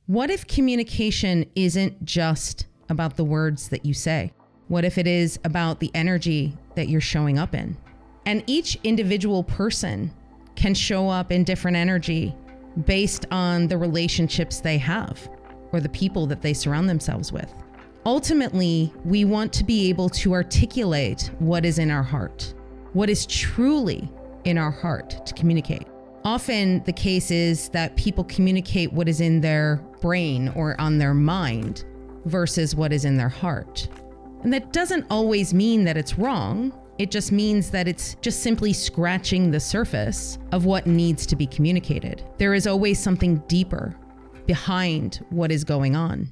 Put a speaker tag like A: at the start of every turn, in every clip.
A: What if communication isn't just about the words that you say? What if it is about the energy that you're showing up in? And each individual person can show up in different energy based on the relationships they have or the people that they surround themselves with. Ultimately, we want to be able to articulate what is in our heart, what is truly in our heart to communicate. Often the case is that people communicate what is in their brain or on their mind versus what is in their heart. And that doesn't always mean that it's wrong. It just means that it's just simply scratching the surface of what needs to be communicated. There is always something deeper behind what is going on.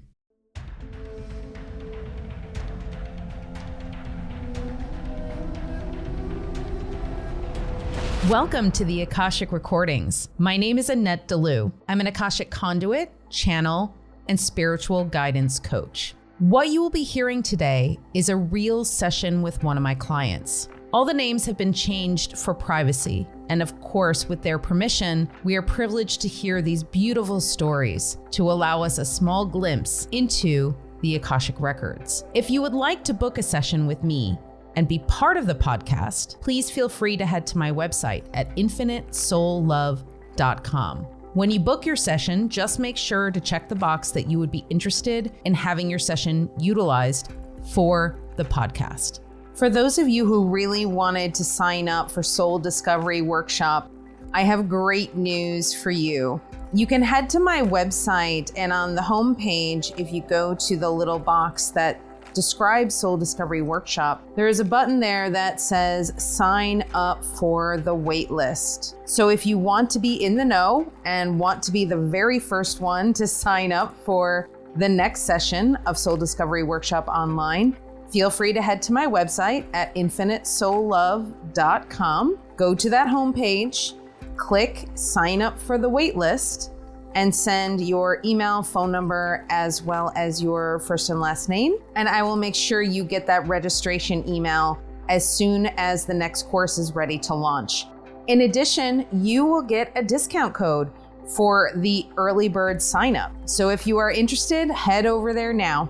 A: Welcome to the Akashic Recordings. My name is Annette DeLu. I'm an Akashic conduit, channel, and spiritual guidance coach. What you will be hearing today is a real session with one of my clients. All the names have been changed for privacy, and of course, with their permission, we are privileged to hear these beautiful stories to allow us a small glimpse into the Akashic Records. If you would like to book a session with me and be part of the podcast, please feel free to head to my website at infinitesoullove.com. When you book your session, just make sure to check the box that you would be interested in having your session utilized for the podcast. For those of you who really wanted to sign up for Soul Discovery Workshop, I have great news for you. You can head to my website, and on the homepage, if you go to the little box that describes Soul Discovery Workshop, there is a button there that says sign up for the wait list. So if you want to be in the know and want to be the very first one to sign up for the next session of Soul Discovery Workshop online, feel free to head to my website at infinitesoullove.com. Go to that homepage, click sign up for the wait list, and send your email, phone number, as well as your first and last name. And I will make sure you get that registration email as soon as the next course is ready to launch. In addition, you will get a discount code for the early bird sign up. So if you are interested, head over there now.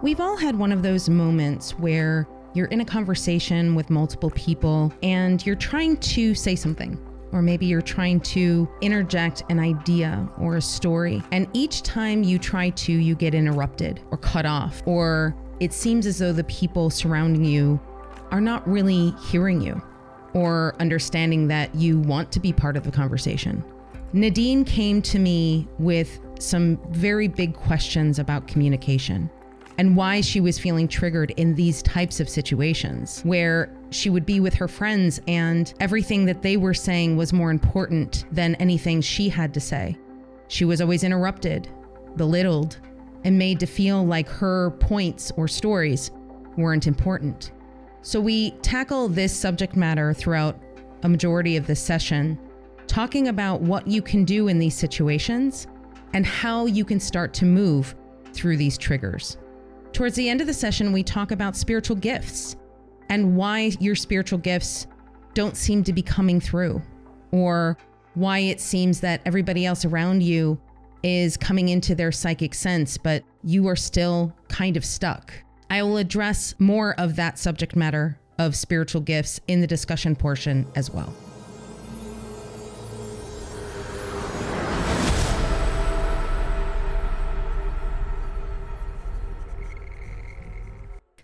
A: We've all had one of those moments where you're in a conversation with multiple people and you're trying to say something. Or maybe you're trying to interject an idea or a story. And each time you try to, you get interrupted or cut off, or it seems as though the people surrounding you are not really hearing you or understanding that you want to be part of the conversation. Nadine came to me with some very big questions about communication and why she was feeling triggered in these types of situations where she would be with her friends and everything that they were saying was more important than anything she had to say. She was always interrupted, belittled, and made to feel like her points or stories weren't important. So we tackle this subject matter throughout a majority of this session, talking about what you can do in these situations and how you can start to move through these triggers. Towards the end of the session, we talk about spiritual gifts and why your spiritual gifts don't seem to be coming through, or why it seems that everybody else around you is coming into their psychic sense, but you are still kind of stuck. I will address more of that subject matter of spiritual gifts in the discussion portion as well.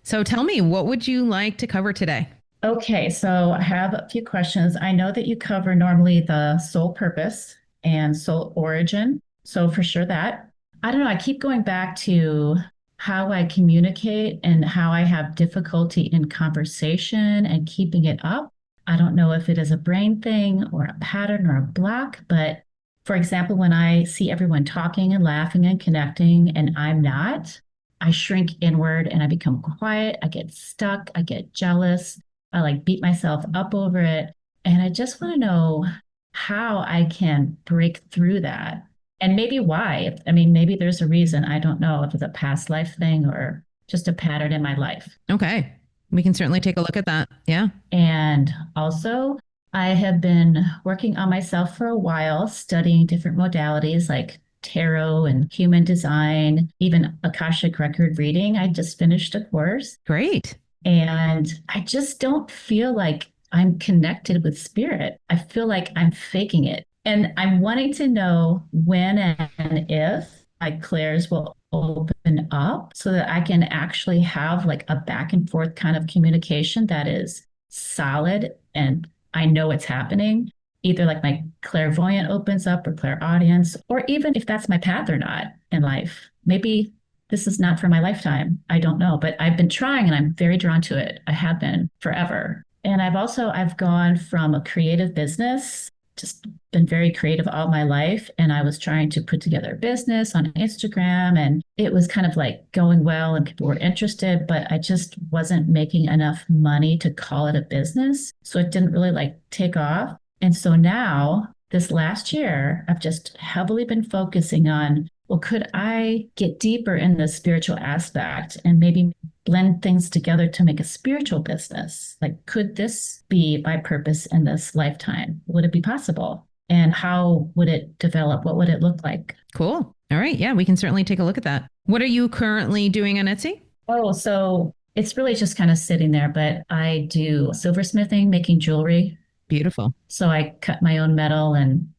A: So tell me, what would you like to cover today?
B: Okay, so I have a few questions. I know that you cover normally the soul purpose and soul origin. So for sure that. I don't know, I keep going back to how I communicate and how I have difficulty in conversation and keeping it up. I don't know if it is a brain thing or a pattern or a block, but for example, when I see everyone talking and laughing and connecting and I'm not, I shrink inward and I become quiet. I get stuck. I get jealous. I like beat myself up over it. And I just want to know how I can break through that and maybe why. I mean, maybe there's a reason. I don't know if it's a past life thing or just a pattern in my life.
A: Okay. We can certainly take a look at that. Yeah.
B: And also, I have been working on myself for a while, studying different modalities like tarot and human design, even Akashic record reading. I just finished a course.
A: Great.
B: And I just don't feel like I'm connected with spirit. I feel like I'm faking it. And I'm wanting to know when and if my clairs will open up so that I can actually have like a back and forth kind of communication that is solid and I know it's happening. Either like my clairvoyant opens up or clairaudience, or even if that's my path or not in life. Maybe this is not for my lifetime. I don't know, but I've been trying and I'm very drawn to it. I have been forever. And I've gone from a creative business, just been very creative all my life. And I was trying to put together a business on Instagram and it was kind of like going well and people were interested, but I just wasn't making enough money to call it a business. So it didn't really like take off. And so now this last year, I've just heavily been focusing on, well, could I get deeper in the spiritual aspect and maybe blend things together to make a spiritual business? Like, could this be my purpose in this lifetime? Would it be possible? And how would it develop? What would it look like?
A: Cool. All right. Yeah, we can certainly take a look at that. What are you currently doing on Etsy?
B: Oh, so it's really just kind of sitting there, but I do silversmithing, making jewelry.
A: Beautiful.
B: So I cut my own metal and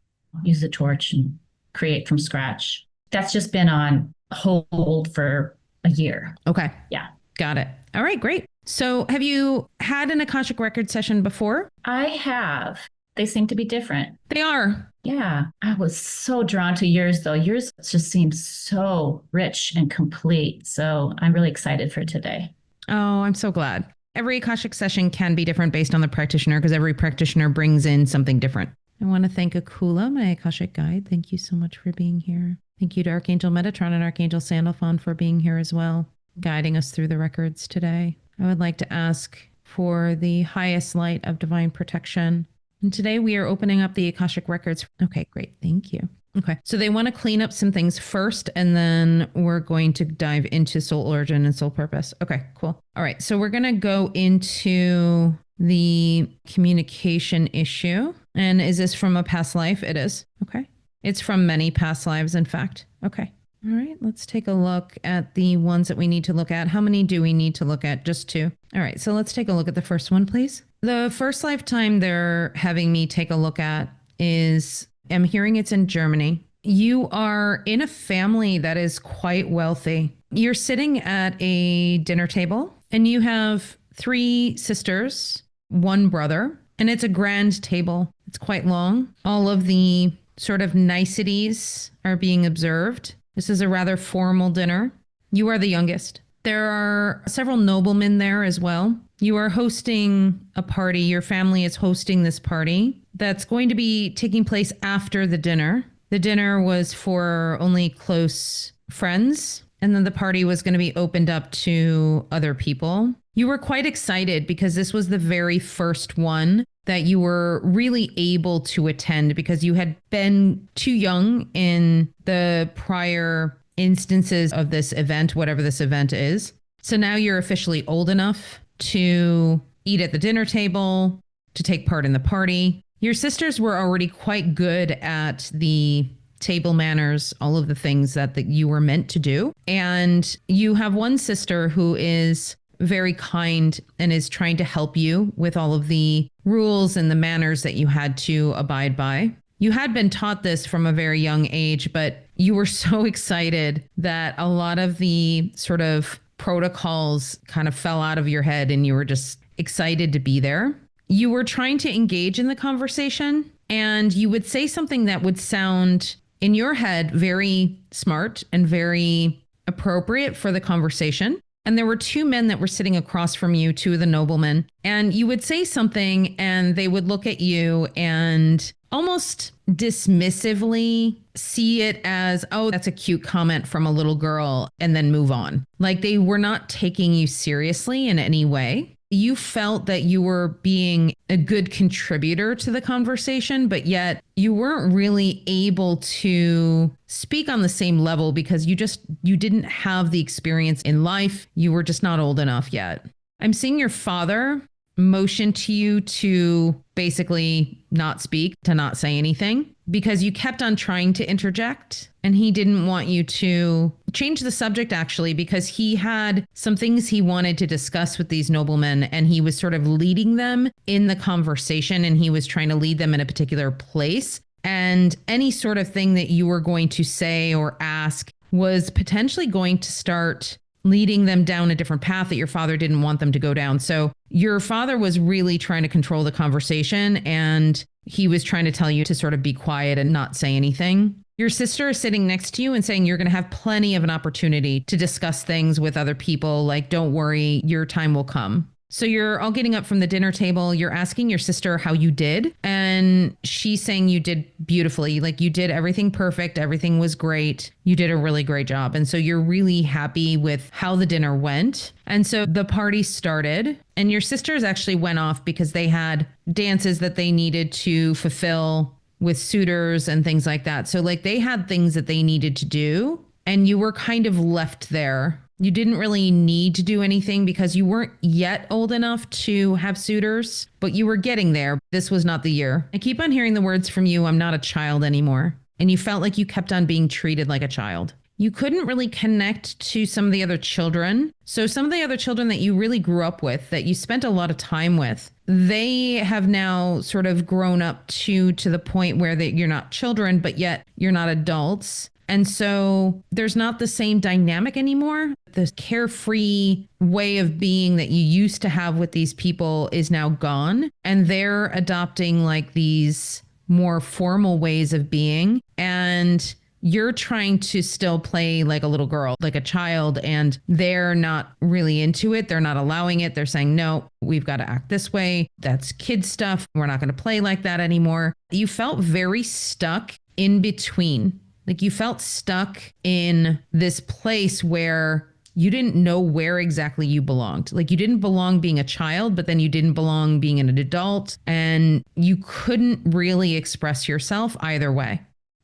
B: use a torch and create from scratch. That's just been on hold for a year.
A: Okay.
B: Yeah.
A: Got it. All right, great. So have you had an Akashic record session before?
B: I have. They seem to be different.
A: They are.
B: Yeah. I was so drawn to yours, though. Yours just seems so rich and complete. So I'm really excited for today.
A: Oh, I'm so glad. Every Akashic session can be different based on the practitioner because every practitioner brings in something different. I want to thank Akula, my Akashic guide. Thank you so much for being here. Thank you to Archangel Metatron and Archangel Sandalphon for being here as well, guiding us through the records today. I would like to ask for the highest light of divine protection. And today we are opening up the Akashic records. Okay, great. Thank you. Okay, so they want to clean up some things first, and then we're going to dive into soul origin and soul purpose. Okay, cool. All right, so we're going to go into the communication issue. And is this from a past life? It is. Okay. It's from many past lives, in fact. Okay. All right, let's take a look at the ones that we need to look at. How many do we need to look at? Just two. All right, so let's take a look at the first one, please. The first lifetime they're having me take a look at is, I'm hearing it's in Germany. You are in a family that is quite wealthy. You're sitting at a dinner table and you have three sisters, one brother, and it's a grand table. It's quite long. All of the sort of niceties are being observed. This is a rather formal dinner. You are the youngest. There are several noblemen there as well. You are hosting a party. Your family is hosting this party that's going to be taking place after the dinner. The dinner was for only close friends, and then the party was going to be opened up to other people. You were quite excited because this was the very first one that you were really able to attend because you had been too young in the prior instances of this event, whatever this event is. So now you're officially old enough to eat at the dinner table, to take part in the party. Your sisters were already quite good at the table manners, all of the things that you were meant to do. And you have one sister who is very kind and is trying to help you with all of the rules and the manners that you had to abide by. You had been taught this from a very young age, but you were so excited that a lot of the sort of protocols kind of fell out of your head and you were just excited to be there. You were trying to engage in the conversation and you would say something that would sound in your head very smart and very appropriate for the conversation. And there were two men that were sitting across from you, two of the noblemen, and you would say something and they would look at you and almost dismissively see it as, oh, that's a cute comment from a little girl, and then move on. Like they were not taking you seriously in any way. You felt that you were being a good contributor to the conversation, but yet you weren't really able to speak on the same level because you didn't have the experience in life. You were just not old enough yet. I'm seeing your father motion to you to basically not speak, to not say anything. because you kept on trying to interject, and he didn't want you to change the subject, actually, because he had some things he wanted to discuss with these noblemen, and he was sort of leading them in the conversation, and he was trying to lead them in a particular place. And any sort of thing that you were going to say or ask was potentially going to start leading them down a different path that your father didn't want them to go down. So your father was really trying to control the conversation, and he was trying to tell you to sort of be quiet and not say anything. Your sister is sitting next to you and saying you're going to have plenty of an opportunity to discuss things with other people. Like, don't worry, your time will come. So you're all getting up from the dinner table. You're asking your sister how you did. And she's saying you did beautifully. Like, you did everything perfect. Everything was great. You did a really great job. And so you're really happy with how the dinner went. And so the party started, and your sisters actually went off because they had dances that they needed to fulfill with suitors and things like that. So like they had things that they needed to do, and you were kind of left there. You didn't really need to do anything because you weren't yet old enough to have suitors, but you were getting there. This was not the year. I keep on hearing the words from you, I'm not a child anymore. And you felt like you kept on being treated like a child. You couldn't really connect to some of the other children. So some of the other children that you really grew up with, that you spent a lot of time with, they have now sort of grown up to the point where you're not children, but yet you're not adults. And so there's not the same dynamic anymore. The carefree way of being that you used to have with these people is now gone. And they're adopting like these more formal ways of being. And you're trying to still play like a little girl, like a child, and they're not really into it. They're not allowing it. They're saying, no, we've got to act this way. That's kid stuff. We're not going to play like that anymore. You felt very stuck in between. Like you felt stuck in this place where you didn't know where exactly you belonged. Like you didn't belong being a child, but then you didn't belong being an adult, and you couldn't really express yourself either way.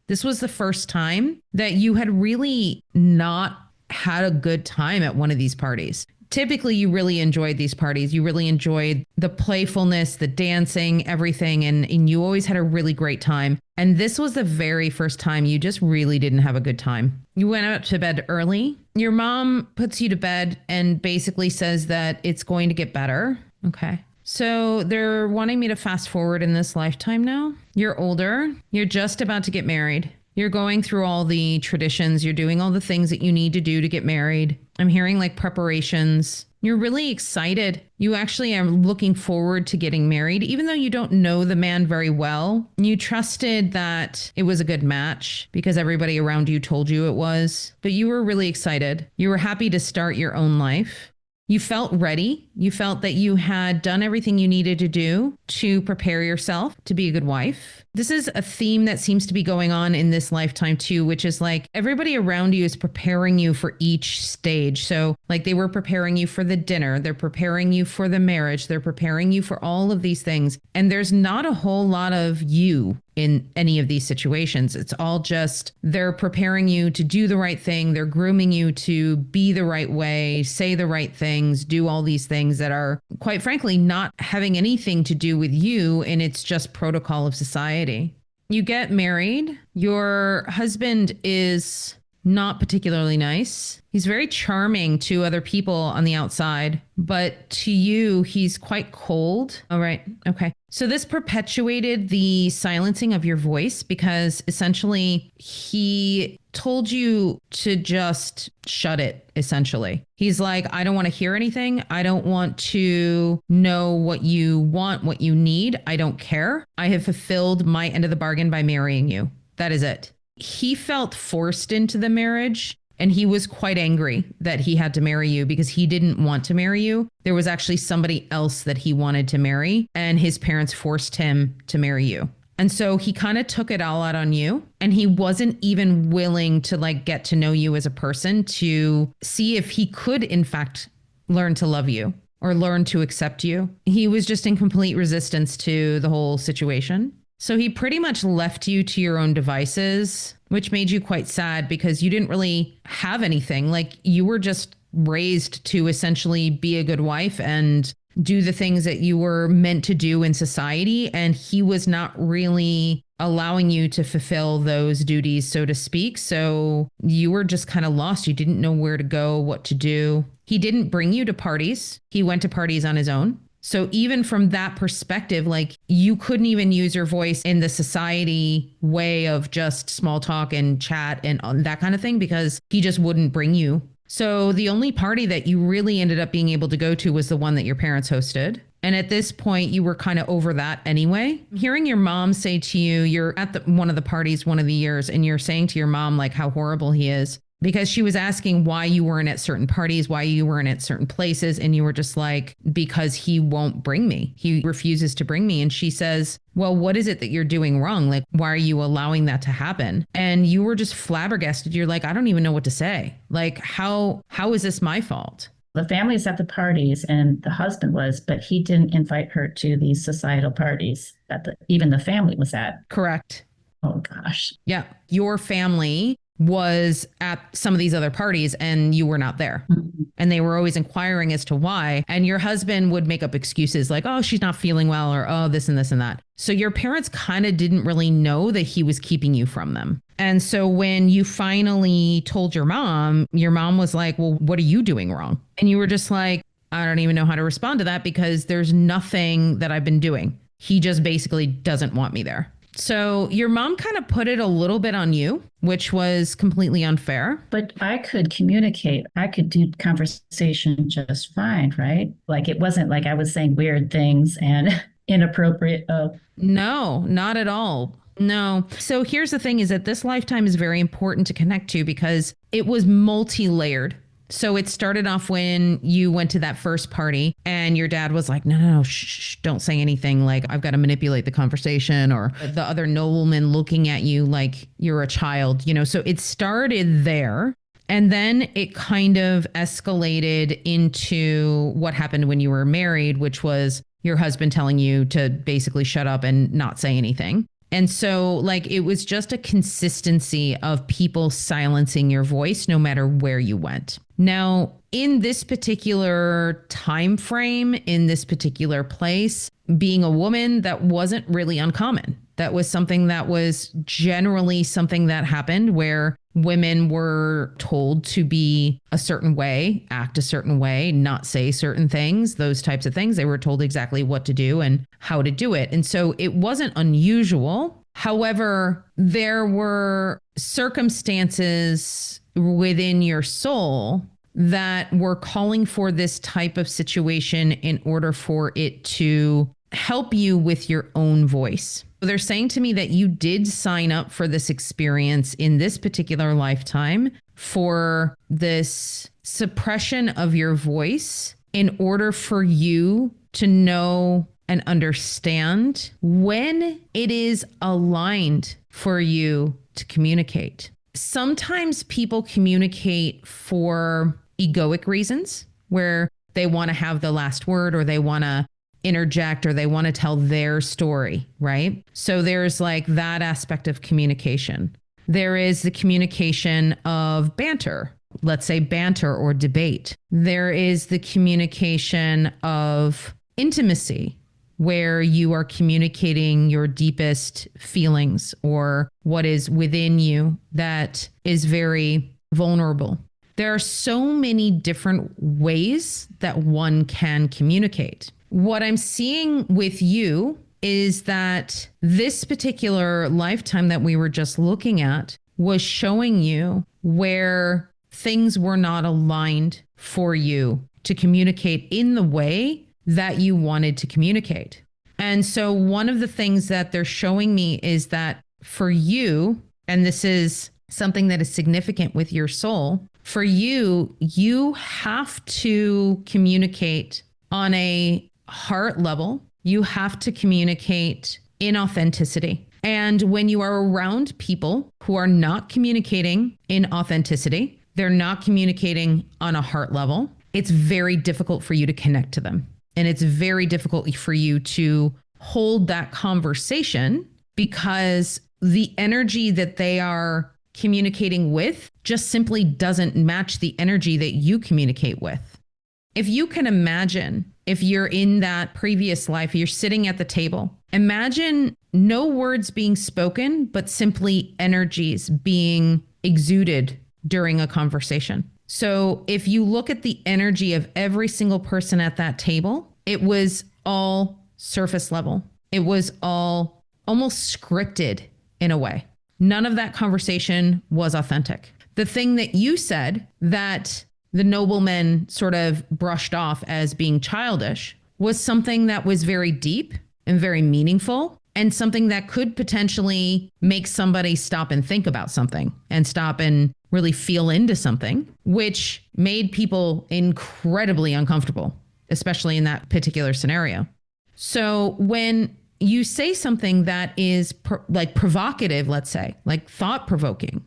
A: This was the first time that you had really not had a good time at one of these parties. Typically, you really enjoyed these parties. You really enjoyed the playfulness, the dancing, everything, and you always had a really great time. And this was the very first time you just really didn't have a good time. You went out to bed early. Your mom puts you to bed and basically says that it's going to get better. Okay. So they're wanting me to fast forward in this lifetime now. You're older. You're just about to get married. You're going through all the traditions. You're doing all the things that you need to do to get married. I'm hearing like preparations. You're really excited. You actually are looking forward to getting married, even though you don't know the man very well. You trusted that it was a good match because everybody around you told you it was, but you were really excited. You were happy to start your own life. You felt ready. You felt that you had done everything you needed to do to prepare yourself to be a good wife. This is a theme that seems to be going on in this lifetime too, which is like everybody around you is preparing you for each stage. So like they were preparing you for the dinner, they're preparing you for the marriage, they're preparing you for all of these things. And there's not a whole lot of you in any of these situations. It's all just they're preparing you to do the right thing. They're grooming you to be the right way, say the right things, do all these things that are, quite frankly, not having anything to do with you. And it's just protocol of society. You get married. Your husband is not particularly nice. He's very charming to other people on the outside, but to you, he's quite cold. All right. Okay. So this perpetuated the silencing of your voice because essentially he told you to just shut it, essentially. He's like, I don't want to hear anything. I don't want to know what you want, what you need. I don't care. I have fulfilled my end of the bargain by marrying you. That is it. He felt forced into the marriage, and he was quite angry that he had to marry you because he didn't want to marry you. There was actually somebody else that he wanted to marry, and his parents forced him to marry you. And so he kind of took it all out on you, and he wasn't even willing to like get to know you as a person to see if he could in fact learn to love you or learn to accept you. He was just in complete resistance to the whole situation. So he pretty much left you to your own devices, which made you quite sad because you didn't really have anything. Like you were just raised to essentially be a good wife and do the things that you were meant to do in society. And he was not really allowing you to fulfill those duties, so to speak. So you were just kind of lost. You didn't know where to go, what to do. He didn't bring you to parties. He went to parties on his own. So even from that perspective, like you couldn't even use your voice in the society way of just small talk and chat and that kind of thing because he just wouldn't bring you. So the only party that you really ended up being able to go to was the one that your parents hosted. And at this point, you were kind of over that anyway. Hearing your mom say to you, you're at one of the parties one of the years, and you're saying to your mom, like, how horrible he is, because she was asking why you weren't at certain parties, why you weren't at certain places. And you were just like, because he won't bring me. He refuses to bring me. And she says, well, what is it that you're doing wrong? Like, why are you allowing that to happen? And you were just flabbergasted. You're like, I don't even know what to say. Like, how is this my fault?
B: The family's at the parties and the husband was, but he didn't invite her to these societal parties that even the family was at.
A: Correct.
B: Oh, gosh.
A: Yeah. Your family was at some of these other parties and you were not there. Mm-hmm. And they were always inquiring as to why. And your husband would make up excuses like, oh, she's not feeling well, or oh, this and this and that. So your parents kind of didn't really know that he was keeping you from them. And so when you finally told your mom was like, well, what are you doing wrong? And you were just like, I don't even know how to respond to that because there's nothing that I've been doing. He just basically doesn't want me there. So your mom kind of put it a little bit on you, which was completely unfair.
B: But I could communicate. I could do conversation just fine, right? Like it wasn't like I was saying weird things and inappropriate. Oh.
A: No, not at all. No. So here's the thing is that this lifetime is very important to connect to because it was multi-layered. So it started off when you went to that first party and your dad was like, no, shh, don't say anything. Like, I've got to manipulate the conversation, or the other nobleman looking at you like you're a child, so it started there. And then it kind of escalated into what happened when you were married, which was your husband telling you to basically shut up and not say anything. And so like it was just a consistency of people silencing your voice no matter where you went. Now, in this particular time frame, in this particular place, being a woman, that wasn't really uncommon. That was something that was generally something that happened where women were told to be a certain way, act a certain way, not say certain things, those types of things. They were told exactly what to do and how to do it. And so it wasn't unusual. However, there were circumstances within your soul that were calling for this type of situation in order for it to help you with your own voice. They're saying to me that you did sign up for this experience in this particular lifetime for this suppression of your voice in order for you to know and understand when it is aligned for you to communicate. Sometimes people communicate for egoic reasons where they want to have the last word, or they want to interject, or they want to tell their story, right? So there's like that aspect of communication. There is the communication of banter, let's say banter or debate. There is the communication of intimacy, where you are communicating your deepest feelings or what is within you that is very vulnerable. There are so many different ways that one can communicate. What I'm seeing with you is that this particular lifetime that we were just looking at was showing you where things were not aligned for you to communicate in the way that you wanted to communicate. And so one of the things that they're showing me is that for you, and this is something that is significant with your soul, for you, you have to communicate on a heart level. You have to communicate in authenticity. And when you are around people who are not communicating in authenticity, they're not communicating on a heart level, it's very difficult for you to connect to them. And it's very difficult for you to hold that conversation because the energy that they are communicating with just simply doesn't match the energy that you communicate with. If you can imagine if you're in that previous life, you're sitting at the table. Imagine no words being spoken, but simply energies being exuded during a conversation. So if you look at the energy of every single person at that table, it was all surface level. It was all almost scripted in a way. None of that conversation was authentic. The thing that you said that the nobleman sort of brushed off as being childish was something that was very deep and very meaningful, and something that could potentially make somebody stop and think about something and stop and really feel into something, which made people incredibly uncomfortable, especially in that particular scenario. So when you say something that is like provocative, let's say, like thought provoking,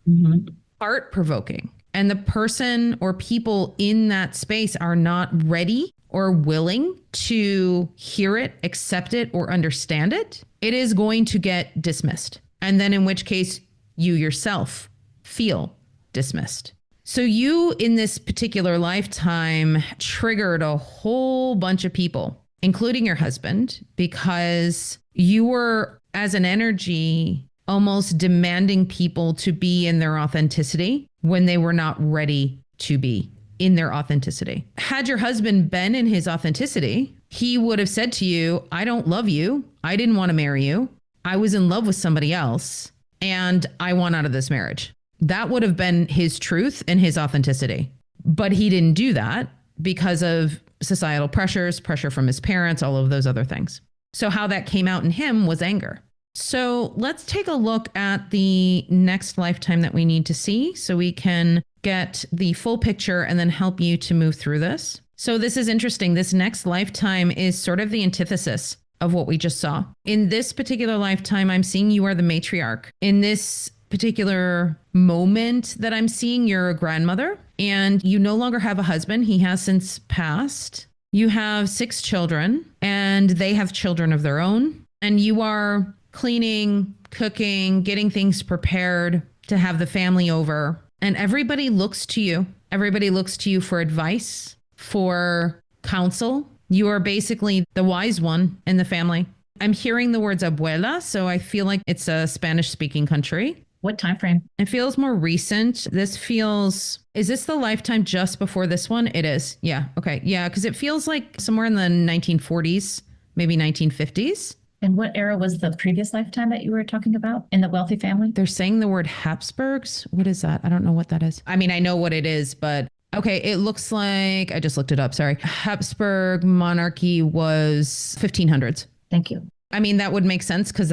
A: heart provoking, and the person or people in that space are not ready or willing to hear it, accept it, or understand it, it is going to get dismissed. And then in which case you yourself feel dismissed. So you in this particular lifetime triggered a whole bunch of people, including your husband, because you were, as an energy, almost demanding people to be in their authenticity when they were not ready to be in their authenticity. Had your husband been in his authenticity, he would have said to you, I don't love you. I didn't want to marry you. I was in love with somebody else and I want out of this marriage. That would have been his truth and his authenticity. But he didn't do that because of societal pressures, pressure from his parents, all of those other things. So how that came out in him was anger. So let's take a look at the next lifetime that we need to see so we can get the full picture and then help you to move through this. So this is interesting. This next lifetime is sort of the antithesis of what we just saw. In this particular lifetime, I'm seeing you are the matriarch. In this particular moment that I'm seeing, you're a grandmother and you no longer have a husband. He has since passed. You have 6 children and they have children of their own. And you are cleaning, cooking, getting things prepared to have the family over. And everybody looks to you. Everybody looks to you for advice, for counsel. You are basically the wise one in the family. I'm hearing the words abuela, so I feel like it's a Spanish-speaking country.
B: What time frame?
A: It feels more recent. This feels, is this the lifetime just before this one? It is. Yeah. Okay. Yeah. Because it feels like somewhere in the 1940s, maybe 1950s.
B: And what era was the previous lifetime that you were talking about in the wealthy family?
A: They're saying the word Habsburgs. What is that? I don't know what that is. I mean, I know what it is, but okay. It looks like, I just looked it up. Sorry. Habsburg monarchy was 1500s.
B: Thank you.
A: I mean, that would make sense because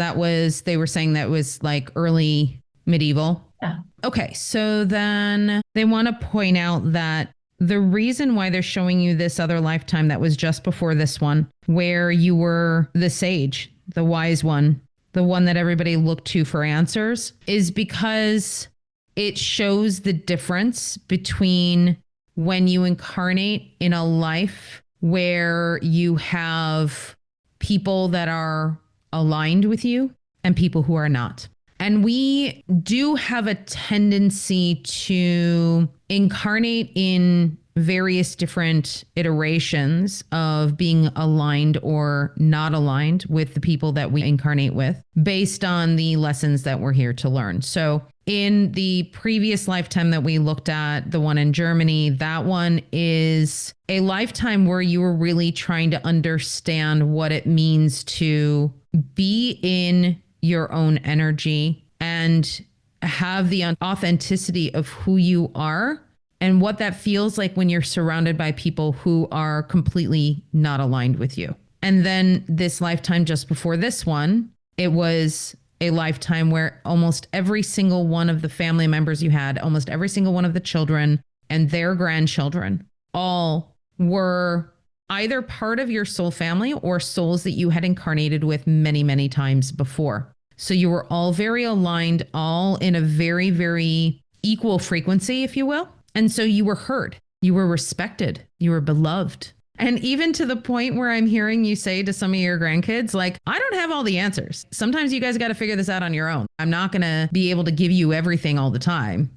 A: they were saying that was like early medieval.
B: Yeah.
A: Okay. So then they want to point out that the reason why they're showing you this other lifetime that was just before this one, where you were the sage, the wise one, the one that everybody looked to for answers, is because it shows the difference between when you incarnate in a life where you have people that are aligned with you and people who are not. And we do have a tendency to incarnate in various different iterations of being aligned or not aligned with the people that we incarnate with based on the lessons that we're here to learn. So in the previous lifetime that we looked at, the one in Germany, that one is a lifetime where you were really trying to understand what it means to be in your own energy and have the authenticity of who you are and what that feels like when you're surrounded by people who are completely not aligned with you. And then this lifetime just before this one, it was a lifetime where almost every single one of the family members you had, almost every single one of the children and their grandchildren, all were either part of your soul family or souls that you had incarnated with many, many times before. So you were all very aligned, all in a very, very equal frequency, if you will. And so you were heard, you were respected, you were beloved. And even to the point where I'm hearing you say to some of your grandkids, like, I don't have all the answers. Sometimes you guys got to figure this out on your own. I'm not going to be able to give you everything all the time.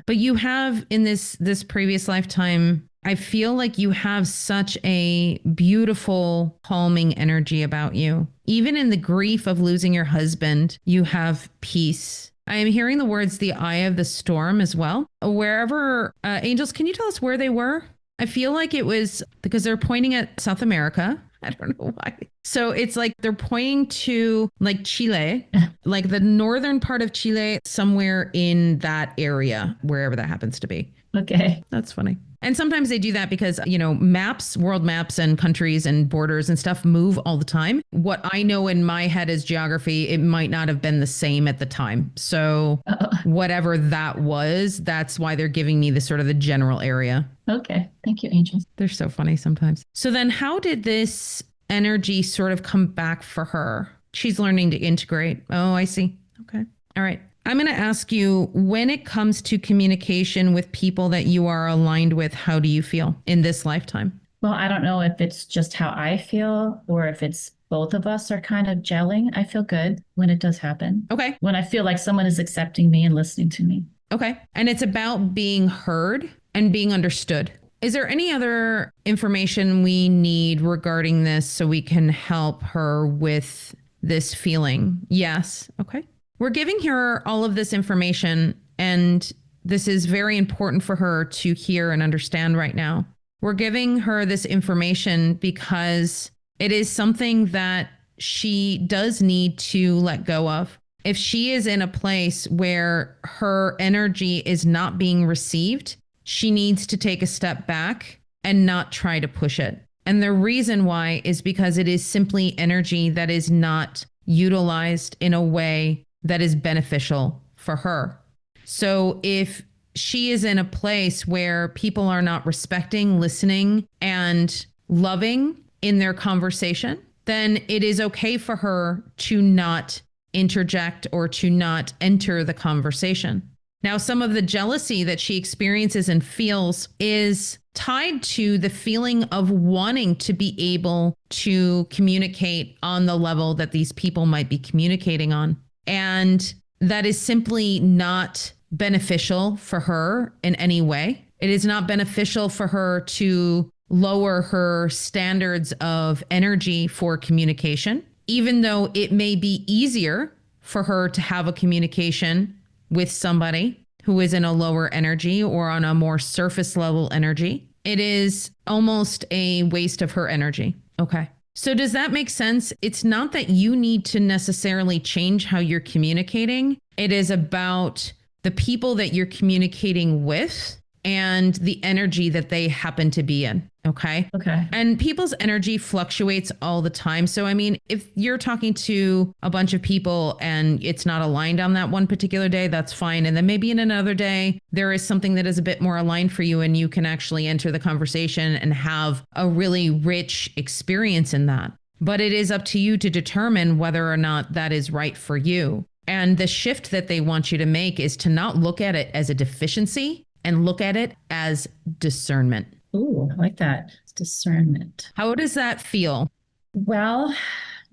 A: But you have in this previous lifetime I feel like you have such a beautiful, calming energy about you. Even in the grief of losing your husband, you have peace. I am hearing the words the eye of the storm as well. Wherever, angels, can you tell us where they were? I feel like it was because they're pointing at South America. I don't know why. So it's like they're pointing to like Chile, like the northern part of Chile, somewhere in that area, wherever that happens to be.
B: Okay.
A: That's funny. And sometimes they do that because, you know, maps, world maps and countries and borders and stuff move all the time. What I know in my head as geography, it might not have been the same at the time. So whatever that was, that's why they're giving me the sort of the general area.
B: Okay. Thank you, angels.
A: They're so funny sometimes. So then how did this energy sort of come back for her? She's learning to integrate. Oh, I see. Okay. All right. I'm going to ask you, when it comes to communication with people that you are aligned with, how do you feel in this lifetime?
B: Well, I don't know if it's just how I feel or if it's both of us are kind of gelling. I feel good when it does happen.
A: Okay.
B: When I feel like someone is accepting me and listening to me.
A: Okay. And it's about being heard and being understood. Is there any other information we need regarding this so we can help her with this feeling? Yes. Okay. We're giving her all of this information, and this is very important for her to hear and understand right now. We're giving her this information because it is something that she does need to let go of. If she is in a place where her energy is not being received, she needs to take a step back and not try to push it. And the reason why is because it is simply energy that is not utilized in a way that is beneficial for her. So if she is in a place where people are not respecting, listening, and loving in their conversation, then it is okay for her to not interject or to not enter the conversation. Now, some of the jealousy that she experiences and feels is tied to the feeling of wanting to be able to communicate on the level that these people might be communicating on. And that is simply not beneficial for her in any way. It is not beneficial for her to lower her standards of energy for communication, even though it may be easier for her to have a communication with somebody who is in a lower energy or on a more surface level energy. It is almost a waste of her energy. Okay. So does that make sense? It's not that you need to necessarily change how you're communicating. It is about the people that you're communicating with and the energy that they happen to be in. Okay.
B: Okay.
A: And people's energy fluctuates all the time. So, I mean, if you're talking to a bunch of people and it's not aligned on that one particular day, that's fine. And then maybe in another day, there is something that is a bit more aligned for you and you can actually enter the conversation and have a really rich experience in that. But it is up to you to determine whether or not that is right for you. And the shift that they want you to make is to not look at it as a deficiency and look at it as discernment.
B: Ooh, I like that. It's discernment.
A: How does that feel?
B: Well,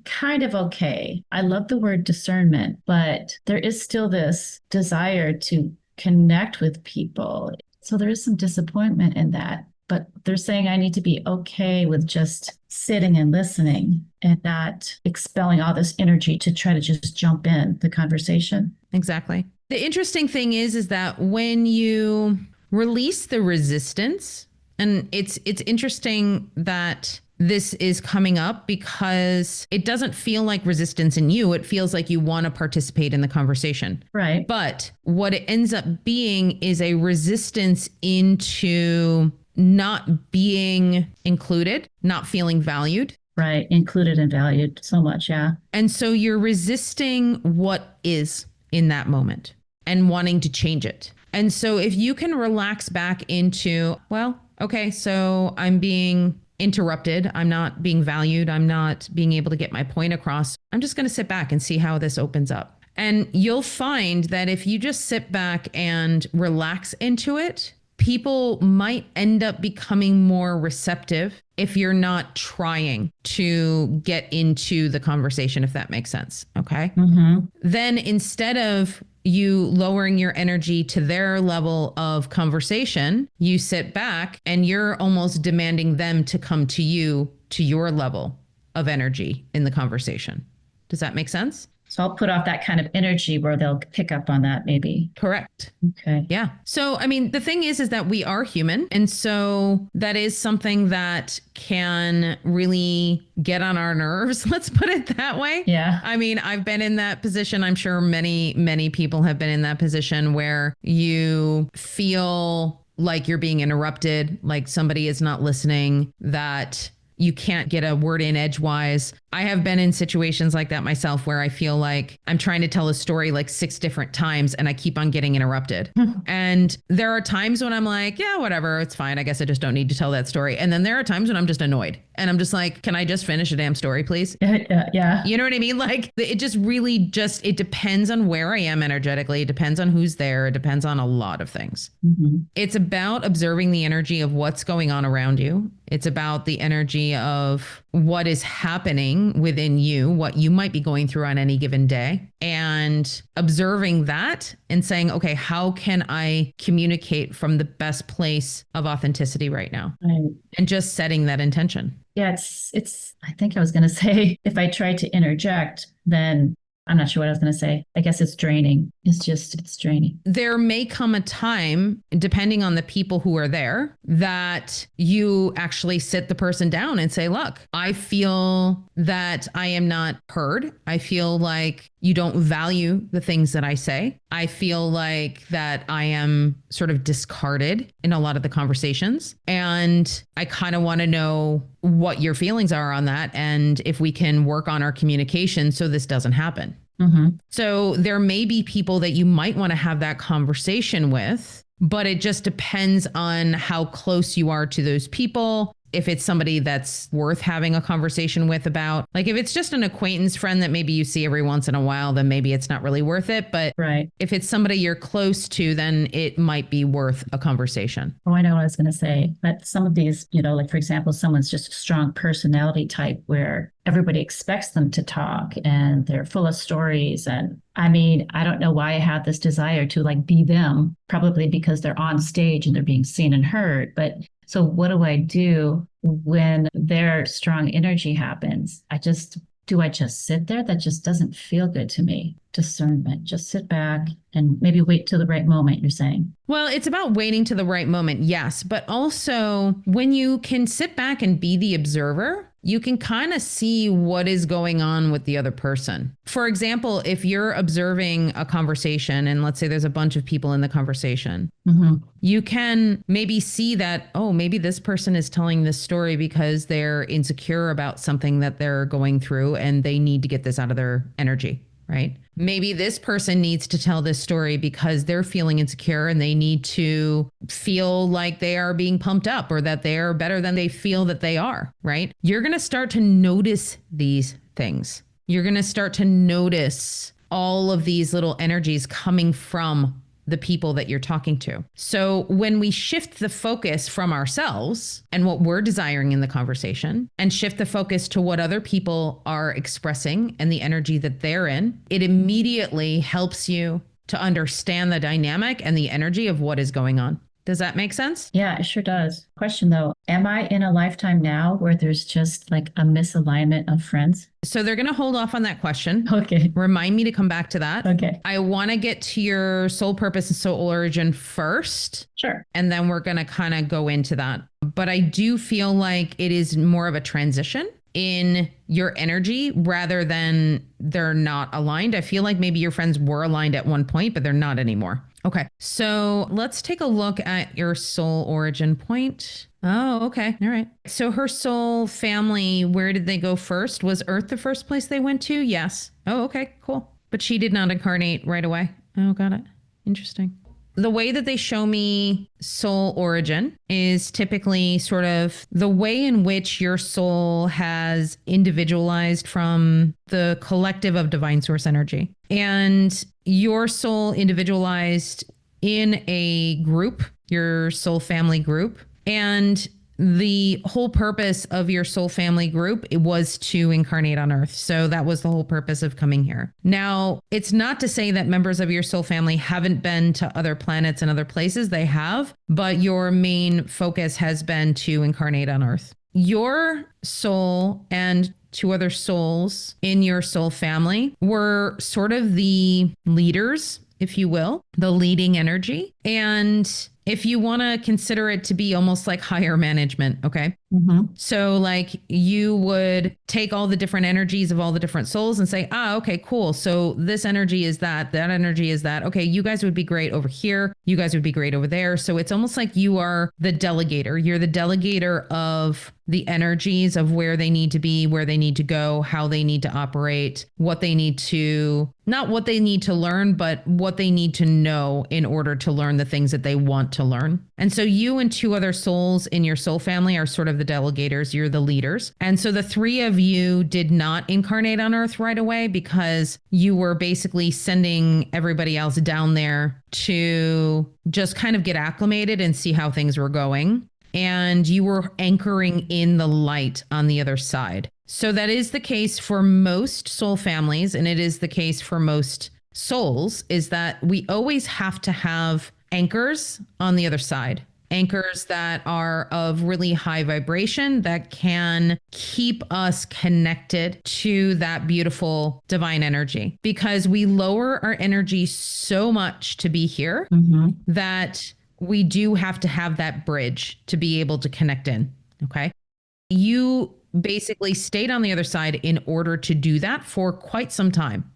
B: kind of okay. I love the word discernment, but there is still this desire to connect with people. So there is some disappointment in that. But they're saying I need to be okay with just sitting and listening and not expelling all this energy to try to just jump in the conversation.
A: Exactly. The interesting thing is that when you release the resistance, and it's interesting that this is coming up because it doesn't feel like resistance in you. It feels like you want to participate in the conversation.
B: Right.
A: But what it ends up being is a resistance into not being included, not feeling valued.
B: Right. Included and valued so much. Yeah.
A: And so you're resisting what is in that moment and wanting to change it. And so if you can relax back into, well, okay, so I'm being interrupted. I'm not being valued. I'm not being able to get my point across. I'm just going to sit back and see how this opens up. And you'll find that if you just sit back and relax into it, people might end up becoming more receptive if you're not trying to get into the conversation, if that makes sense. Okay.
B: Mm-hmm.
A: Then instead of you lowering your energy to their level of conversation, you sit back and you're almost demanding them to come to you, to your level of energy in the conversation. Does that make sense?
B: So I'll put off that kind of energy where they'll pick up on that maybe.
A: Correct.
B: Okay.
A: Yeah. So, I mean, the thing is that we are human. And so that is something that can really get on our nerves. Let's put it that way.
B: Yeah.
A: I mean, I've been in that position. I'm sure many people have been in that position where you feel like you're being interrupted, like somebody is not listening, that you can't get a word in edgewise. I have been in situations like that myself where I feel like I'm trying to tell a story like 6 different times and I keep on getting interrupted. And there are times when I'm like, yeah, whatever, it's fine. I guess I just don't need to tell that story. And then there are times when I'm just annoyed and I'm just like, can I just finish a damn story, please?
B: Yeah.
A: You know what I mean? Like it just really it depends on where I am energetically. It depends on who's there. It depends on a lot of things.
B: Mm-hmm.
A: It's about observing the energy of what's going on around you. It's about the energy of what is happening within you, what you might be going through on any given day, and observing that and saying, okay, how can I communicate from the best place of authenticity right now?
B: Right.
A: And just setting that intention.
B: Yeah, I think I was going to say, if I try to interject, then I'm not sure what I was going to say. I guess it's draining. It's draining.
A: There may come a time, depending on the people who are there, that you actually sit the person down and say, look, I feel that I am not heard. I feel like you don't value the things that I say. I feel like that I am sort of discarded in a lot of the conversations. And I kind of want to know what your feelings are on that and if we can work on our communication so this doesn't happen.
B: Mm-hmm.
A: So there may be people that you might want to have that conversation with, but it just depends on how close you are to those people. If it's somebody that's worth having a conversation with about, like if it's just an acquaintance friend that maybe you see every once in a while, then maybe it's not really worth it. But
B: right.
A: If it's somebody you're close to, then it might be worth a conversation.
B: Oh, I know what I was going to say. But some of these, like for example, someone's just a strong personality type where everybody expects them to talk and they're full of stories. And I mean, I don't know why I have this desire to like be them, probably because they're on stage and they're being seen and heard. But so what do I do when their strong energy happens? Do I just sit there? That just doesn't feel good to me. Discernment, just sit back and maybe wait till the right moment, you're saying.
A: Well, it's about waiting to the right moment, yes. But also when you can sit back and be the observer, you can kind of see what is going on with the other person. For example, if you're observing a conversation and let's say there's a bunch of people in the conversation,
B: mm-hmm.
A: you can maybe see that, oh, maybe this person is telling this story because they're insecure about something that they're going through and they need to get this out of their energy, right? Maybe this person needs to tell this story because they're feeling insecure and they need to feel like they are being pumped up or that they are better than they feel that they are, right? You're going to start to notice these things. You're going to start to notice all of these little energies coming from the people that you're talking to. So when we shift the focus from ourselves and what we're desiring in the conversation and shift the focus to what other people are expressing and the energy that they're in, it immediately helps you to understand the dynamic and the energy of what is going on. Does that make sense?
B: Yeah, it sure does. Question though, am I in a lifetime now where there's just like a misalignment of friends?
A: So they're going to hold off on that question.
B: Okay.
A: Remind me to come back to that.
B: Okay.
A: I want to get to your soul purpose and soul origin first.
B: Sure.
A: And then we're going to kind of go into that. But I do feel like it is more of a transition in your energy rather than they're not aligned. I feel like maybe your friends were aligned at one point, but they're not anymore. Okay, so let's take a look at your soul origin point. Oh, okay. All right. So her soul family, where did they go first? Was Earth the first place they went to? Yes. Oh, okay, cool. But she did not incarnate right away. Oh, got it. Interesting. The way that they show me soul origin is typically sort of the way in which your soul has individualized from the collective of divine source energy. And your soul individualized in a group, your soul family group. And the whole purpose of your soul family group, it was to incarnate on earth. So that was the whole purpose of coming here. Now, it's not to say that members of your soul family haven't been to other planets and other places. They have, but your main focus has been to incarnate on earth. Your soul and two other souls in your soul family were sort of the leaders, if you will, the leading energy. And if you want to consider it to be almost like higher management, okay? So like you would take all the different energies of all the different souls and say, okay, cool. So this energy is that energy is that. Okay, you guys would be great over here. You guys would be great over there. So it's almost like you are the delegator. You're the delegator of the energies of where they need to be, where they need to go, how they need to operate, what they need to, not what they need to learn, but what they need to know in order to learn the things that they want to learn. And so you and two other souls in your soul family are sort of the delegators. You're the leaders. And so the three of you did not incarnate on Earth right away because you were basically sending everybody else down there to just kind of get acclimated and see how things were going. And you were anchoring in the light on the other side. So that is the case for most soul families, and it is the case for most souls, is that we always have to have anchors on the other side. Anchors that are of really high vibration that can keep us connected to that beautiful divine energy. Because we lower our energy so much to be here that we do have to have that bridge to be able to connect in. Okay. You basically stayed on the other side in order to do that for quite some time.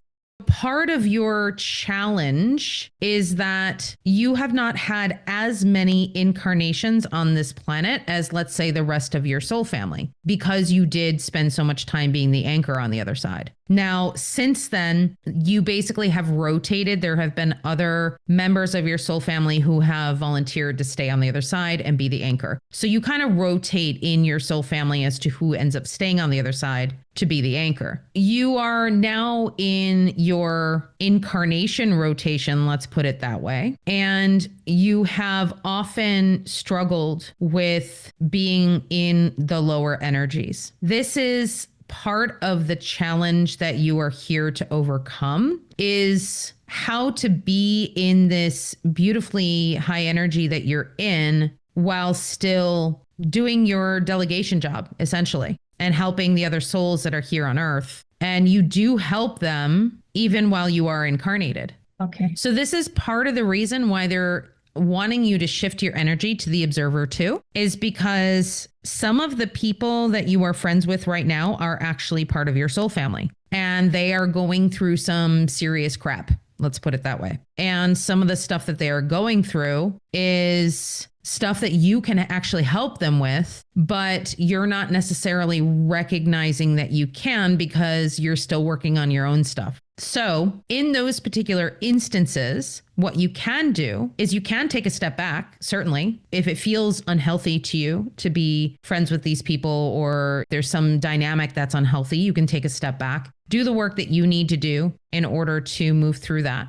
A: Part of your challenge is that you have not had as many incarnations on this planet as, let's say, the rest of your soul family, because you did spend so much time being the anchor on the other side. Now, since then, you basically have rotated. There have been other members of your soul family who have volunteered to stay on the other side and be the anchor. So you kind of rotate in your soul family as to who ends up staying on the other side to be the anchor. You are now in your incarnation rotation, let's put it that way. And you have often struggled with being in the lower energies. This is part of the challenge that you are here to overcome, is how to be in this beautifully high energy that you're in while still doing your delegation job, essentially, and helping the other souls that are here on Earth. And you do help them even while you are incarnated.
B: Okay.
A: So this is part of the reason why they're wanting you to shift your energy to the observer too, is because some of the people that you are friends with right now are actually part of your soul family, and they are going through some serious crap. Let's put it that way. And some of the stuff that they are going through is stuff that you can actually help them with, but you're not necessarily recognizing that you can because you're still working on your own stuff. So in those particular instances, what you can do is you can take a step back, certainly, if it feels unhealthy to you to be friends with these people, or there's some dynamic that's unhealthy, you can take a step back, do the work that you need to do in order to move through that.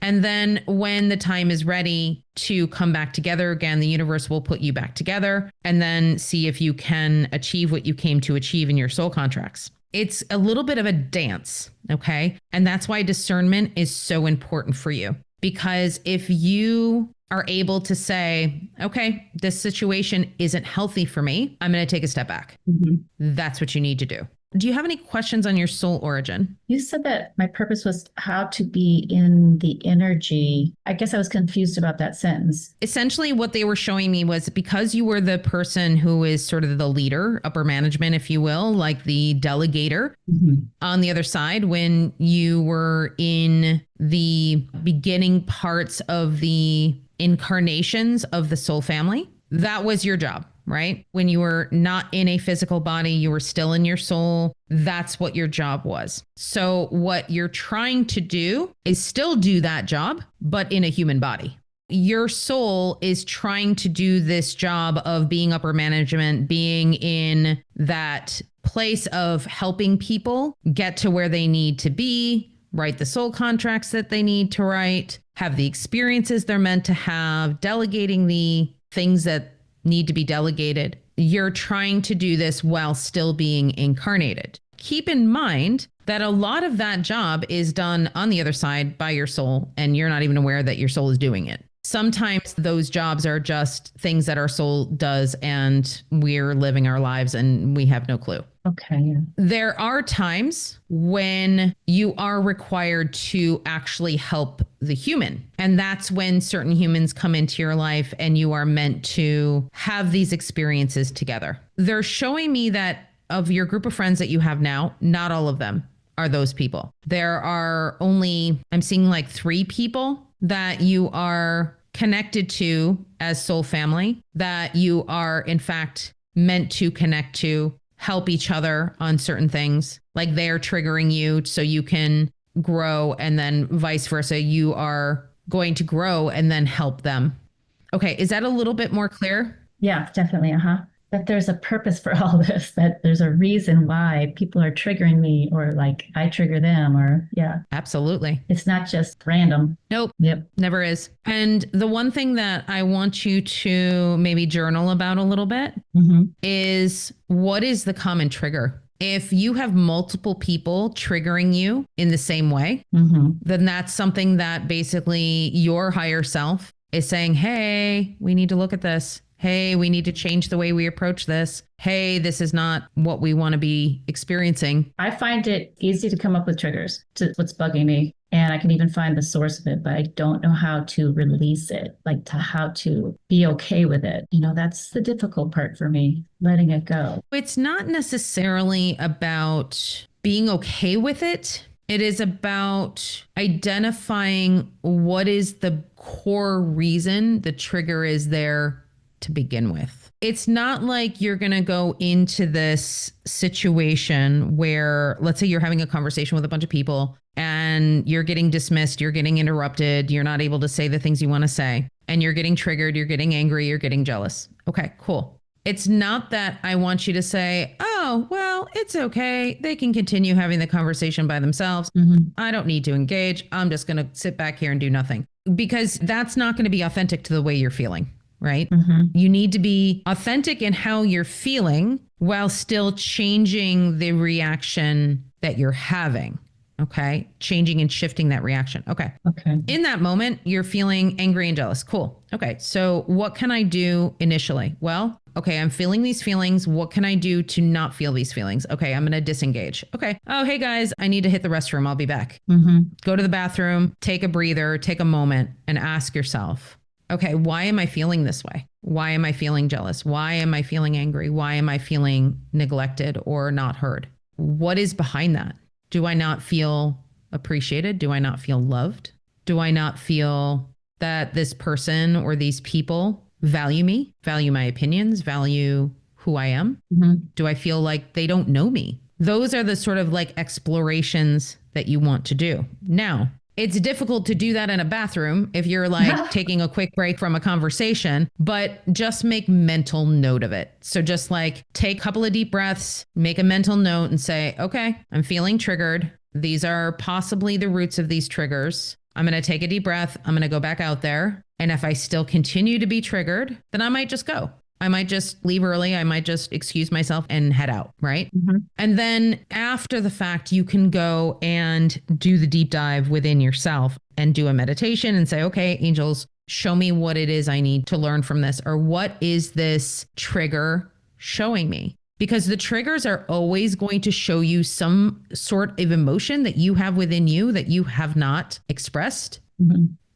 A: And then when the time is ready to come back together again, the universe will put you back together and then see if you can achieve what you came to achieve in your soul contracts. It's a little bit of a dance, okay? And that's why discernment is so important for you. Because if you are able to say, okay, this situation isn't healthy for me, I'm going to take a step back. That's what you need to do. Do you have any questions on your soul origin?
B: You said that my purpose was how to be in the energy. I guess I was confused about that sentence.
A: Essentially, what they were showing me was because you were the person who is sort of the leader, upper management, if you will, like the delegator on the other side, when you were in the beginning parts of the incarnations of the soul family, that was your job. Right? When you were not in a physical body, you were still in your soul. That's what your job was. So what you're trying to do is still do that job, but in a human body. Your soul is trying to do this job of being upper management, being in that place of helping people get to where they need to be, write the soul contracts that they need to write, have the experiences they're meant to have, delegating the things that need to be delegated you're trying to do this while still being incarnated. Keep in mind that a lot of that job is done on the other side by your soul, and you're not even aware that your soul is doing it. Sometimes those jobs are just things that our soul does, and we're living our lives and we have no clue.
B: Okay. Yeah.
A: There are times when you are required to actually help the human. And that's when certain humans come into your life and you are meant to have these experiences together. They're showing me that of your group of friends that you have now, not all of them are those people. There are only, I'm seeing like 3 people that you are connected to as soul family, that you are in fact meant to connect to, help each other on certain things. Like they're triggering you so you can grow, and then vice versa. You are going to grow and then help them. Okay. Is that a little bit more clear?
B: Yeah, definitely. That there's a purpose for all this, that there's a reason why people are triggering me, or like I trigger them, or yeah.
A: Absolutely.
B: It's not just random.
A: Nope.
B: Yep.
A: Never is. And the one thing that I want you to maybe journal about a little bit is, what is the common trigger? If you have multiple people triggering you in the same way, then that's something that basically your higher self is saying, hey, we need to look at this. Hey, we need to change the way we approach this. Hey, this is not what we want to be experiencing.
B: I find it easy to come up with triggers to what's bugging me. And I can even find the source of it, but I don't know how to release it, like to how to be okay with it. That's the difficult part for me, letting it go.
A: It's not necessarily about being okay with it. It is about identifying what is the core reason the trigger is there to begin with. It's not like you're going to go into this situation where, let's say you're having a conversation with a bunch of people and you're getting dismissed, you're getting interrupted, you're not able to say the things you want to say, and you're getting triggered, you're getting angry, you're getting jealous. Okay, cool. It's not that I want you to say, oh, well, it's okay. They can continue having the conversation by themselves. I don't need to engage. I'm just going to sit back here and do nothing, because that's not going to be authentic to the way you're feeling. Right? You need to be authentic in how you're feeling while still changing the reaction that you're having. Okay. Changing and shifting that reaction. Okay. In that moment, you're feeling angry and jealous. Cool. Okay. So what can I do initially? Well, okay, I'm feeling these feelings. What can I do to not feel these feelings? Okay, I'm going to disengage. Okay. Oh, hey guys, I need to hit the restroom. I'll be back. Go to the bathroom, take a breather, take a moment and ask yourself, okay, why am I feeling this way? Why am I feeling jealous? Why am I feeling angry? Why am I feeling neglected or not heard? What is behind that? Do I not feel appreciated? Do I not feel loved? Do I not feel that this person or these people value me, value my opinions, value who I am? Do I feel like they don't know me? Those are the sort of like explorations that you want to do. Now, it's difficult to do that in a bathroom if you're like taking a quick break from a conversation, but just make mental note of it. So just like take a couple of deep breaths, make a mental note and say, okay, I'm feeling triggered. These are possibly the roots of these triggers. I'm going to take a deep breath. I'm going to go back out there. And if I still continue to be triggered, then I might just go. I might just leave early. I might just excuse myself and head out, right? And then after the fact, you can go and do the deep dive within yourself and do a meditation and say, okay, angels, show me what it is I need to learn from this, or what is this trigger showing me? Because the triggers are always going to show you some sort of emotion that you have within you that you have not expressed,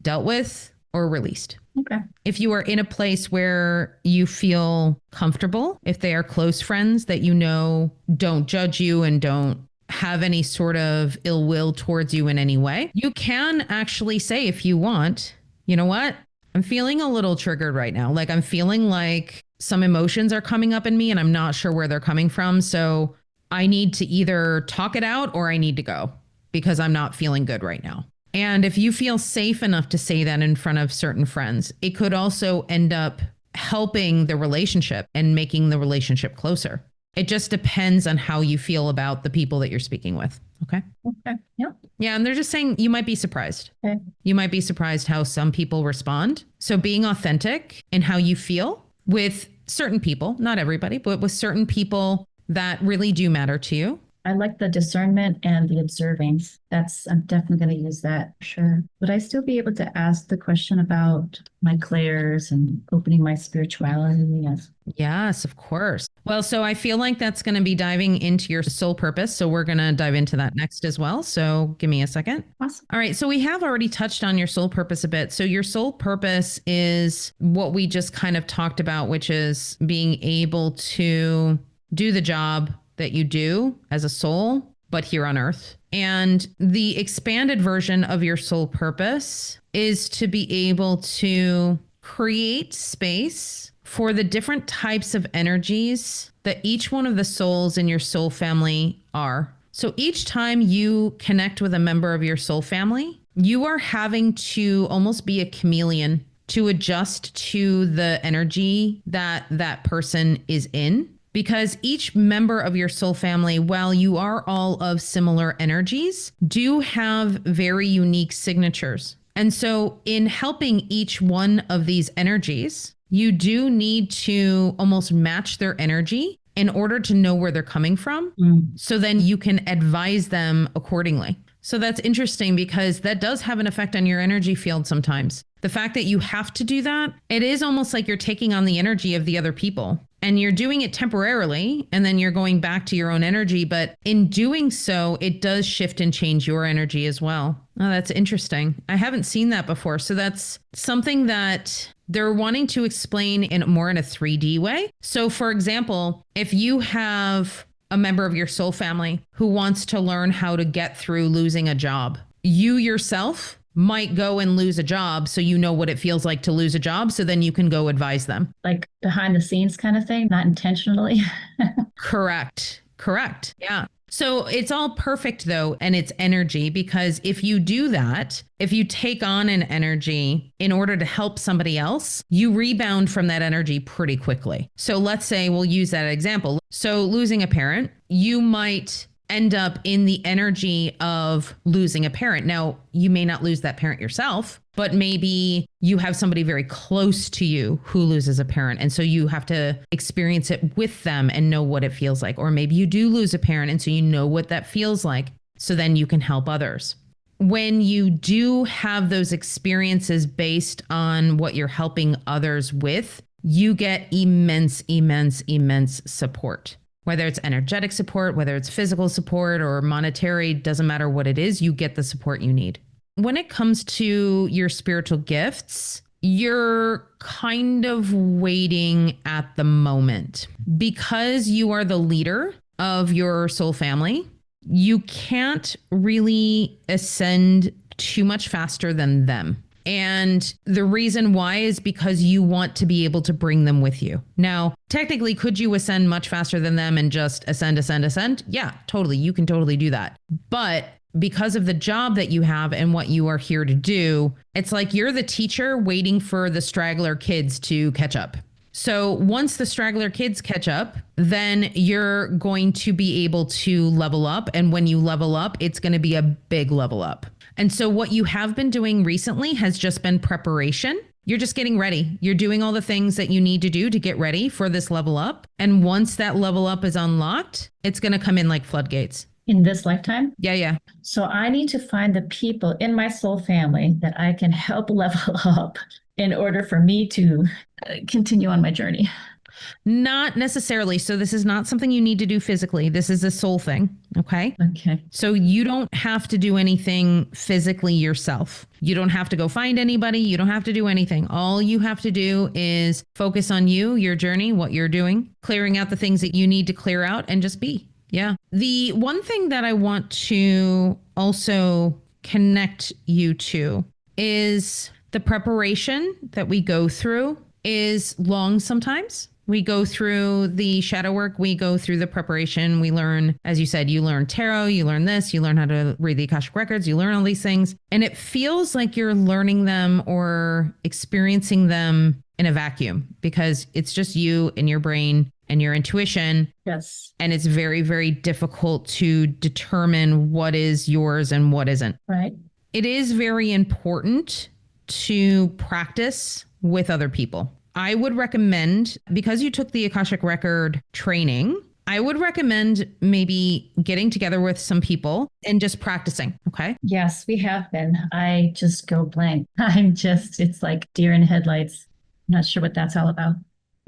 A: dealt with, or released.
B: Okay.
A: If you are in a place where you feel comfortable, if they are close friends that you know don't judge you and don't have any sort of ill will towards you in any way, you can actually say, if you want, you know what? I'm feeling a little triggered right now. Like I'm feeling like some emotions are coming up in me and I'm not sure where they're coming from. So I need to either talk it out or I need to go because I'm not feeling good right now. And if you feel safe enough to say that in front of certain friends, it could also end up helping the relationship and making the relationship closer. It just depends on how you feel about the people that you're speaking with. Okay.
B: Okay. Yeah.
A: Yeah. And they're just saying you might be surprised.
B: Okay.
A: You might be surprised how some people respond. So being authentic in how you feel with certain people, not everybody, but with certain people that really do matter to you.
B: I like the discernment and the observing. I'm definitely going to use that. Sure. Would I still be able to ask the question about my clairs and opening my spirituality? Yes.
A: Yes, of course. Well, so I feel like that's going to be diving into your soul purpose. So we're going to dive into that next as well. So give me a second.
B: Awesome.
A: All right. So we have already touched on your soul purpose a bit. So your soul purpose is what we just kind of talked about, which is being able to do the job that you do as a soul, but here on earth. And the expanded version of your soul purpose is to be able to create space for the different types of energies that each one of the souls in your soul family are. So each time you connect with a member of your soul family, you are having to almost be a chameleon to adjust to the energy that that person is in. Because each member of your soul family, while you are all of similar energies, do have very unique signatures. And so in helping each one of these energies, you do need to almost match their energy in order to know where they're coming from. So then you can advise them accordingly. So that's interesting because that does have an effect on your energy field sometimes. The fact that you have to do that, it is almost like you're taking on the energy of the other people. And you're doing it temporarily, and then you're going back to your own energy. But in doing so, it does shift and change your energy as well. Oh, that's interesting. I haven't seen that before. So that's something that they're wanting to explain in more in a 3D way. So for example, if you have a member of your soul family who wants to learn how to get through losing a job, you yourself might go and lose a job so you know what it feels like to lose a job, so then you can go advise them.
B: Like behind the scenes kind of thing, not intentionally.
A: Correct. Yeah. So it's all perfect though, and it's energy, because if you do that, if you take on an energy in order to help somebody else, you rebound from that energy pretty quickly. So let's say we'll use that example. So losing a parent, you might end up in the energy of losing a parent. Now, you may not lose that parent yourself, but maybe you have somebody very close to you who loses a parent. And so you have to experience it with them and know what it feels like. Or maybe you do lose a parent, and so you know what that feels like. So then you can help others. When you do have those experiences based on what you're helping others with, you get immense support. Whether it's energetic support, whether it's physical support or monetary, doesn't matter what it is, you get the support you need. When it comes to your spiritual gifts, you're kind of waiting at the moment. Because you are the leader of your soul family, you can't really ascend too much faster than them. And the reason why is because you want to be able to bring them with you. Now, technically, could you ascend much faster than them and just ascend? Yeah, totally. You can totally do that. But because of the job that you have and what you are here to do, it's like you're the teacher waiting for the straggler kids to catch up. So once the straggler kids catch up, then you're going to be able to level up. And when you level up, it's going to be a big level up. And so what you have been doing recently has just been preparation. You're just getting ready. You're doing all the things that you need to do to get ready for this level up. And once that level up is unlocked, it's going to come in like floodgates.
B: In this lifetime?
A: Yeah.
B: So I need to find the people in my soul family that I can help level up in order for me to continue on my journey.
A: Not necessarily. So this is not something you need to do physically. This is a soul thing. Okay. So you don't have to do anything physically yourself. You don't have to go find anybody. You don't have to do anything. All you have to do is focus on you, your journey, what you're doing, clearing out the things that you need to clear out, and just be. Yeah. The one thing that I want to also connect you to is the preparation that we go through is long sometimes. We go through the shadow work. We go through the preparation. We learn, as you said, you learn tarot, you learn this, you learn how to read the Akashic records, you learn all these things. And it feels like you're learning them or experiencing them in a vacuum because it's just you and your brain and your intuition.
B: Yes.
A: And it's very, very difficult to determine what is yours and what isn't.
B: Right.
A: It is very important to practice with other people. I would recommend, because you took the Akashic Record training, I would recommend maybe getting together with some people and just practicing. Okay.
B: Yes, we have been. I just go blank. It's like deer in headlights. Not sure what that's all about.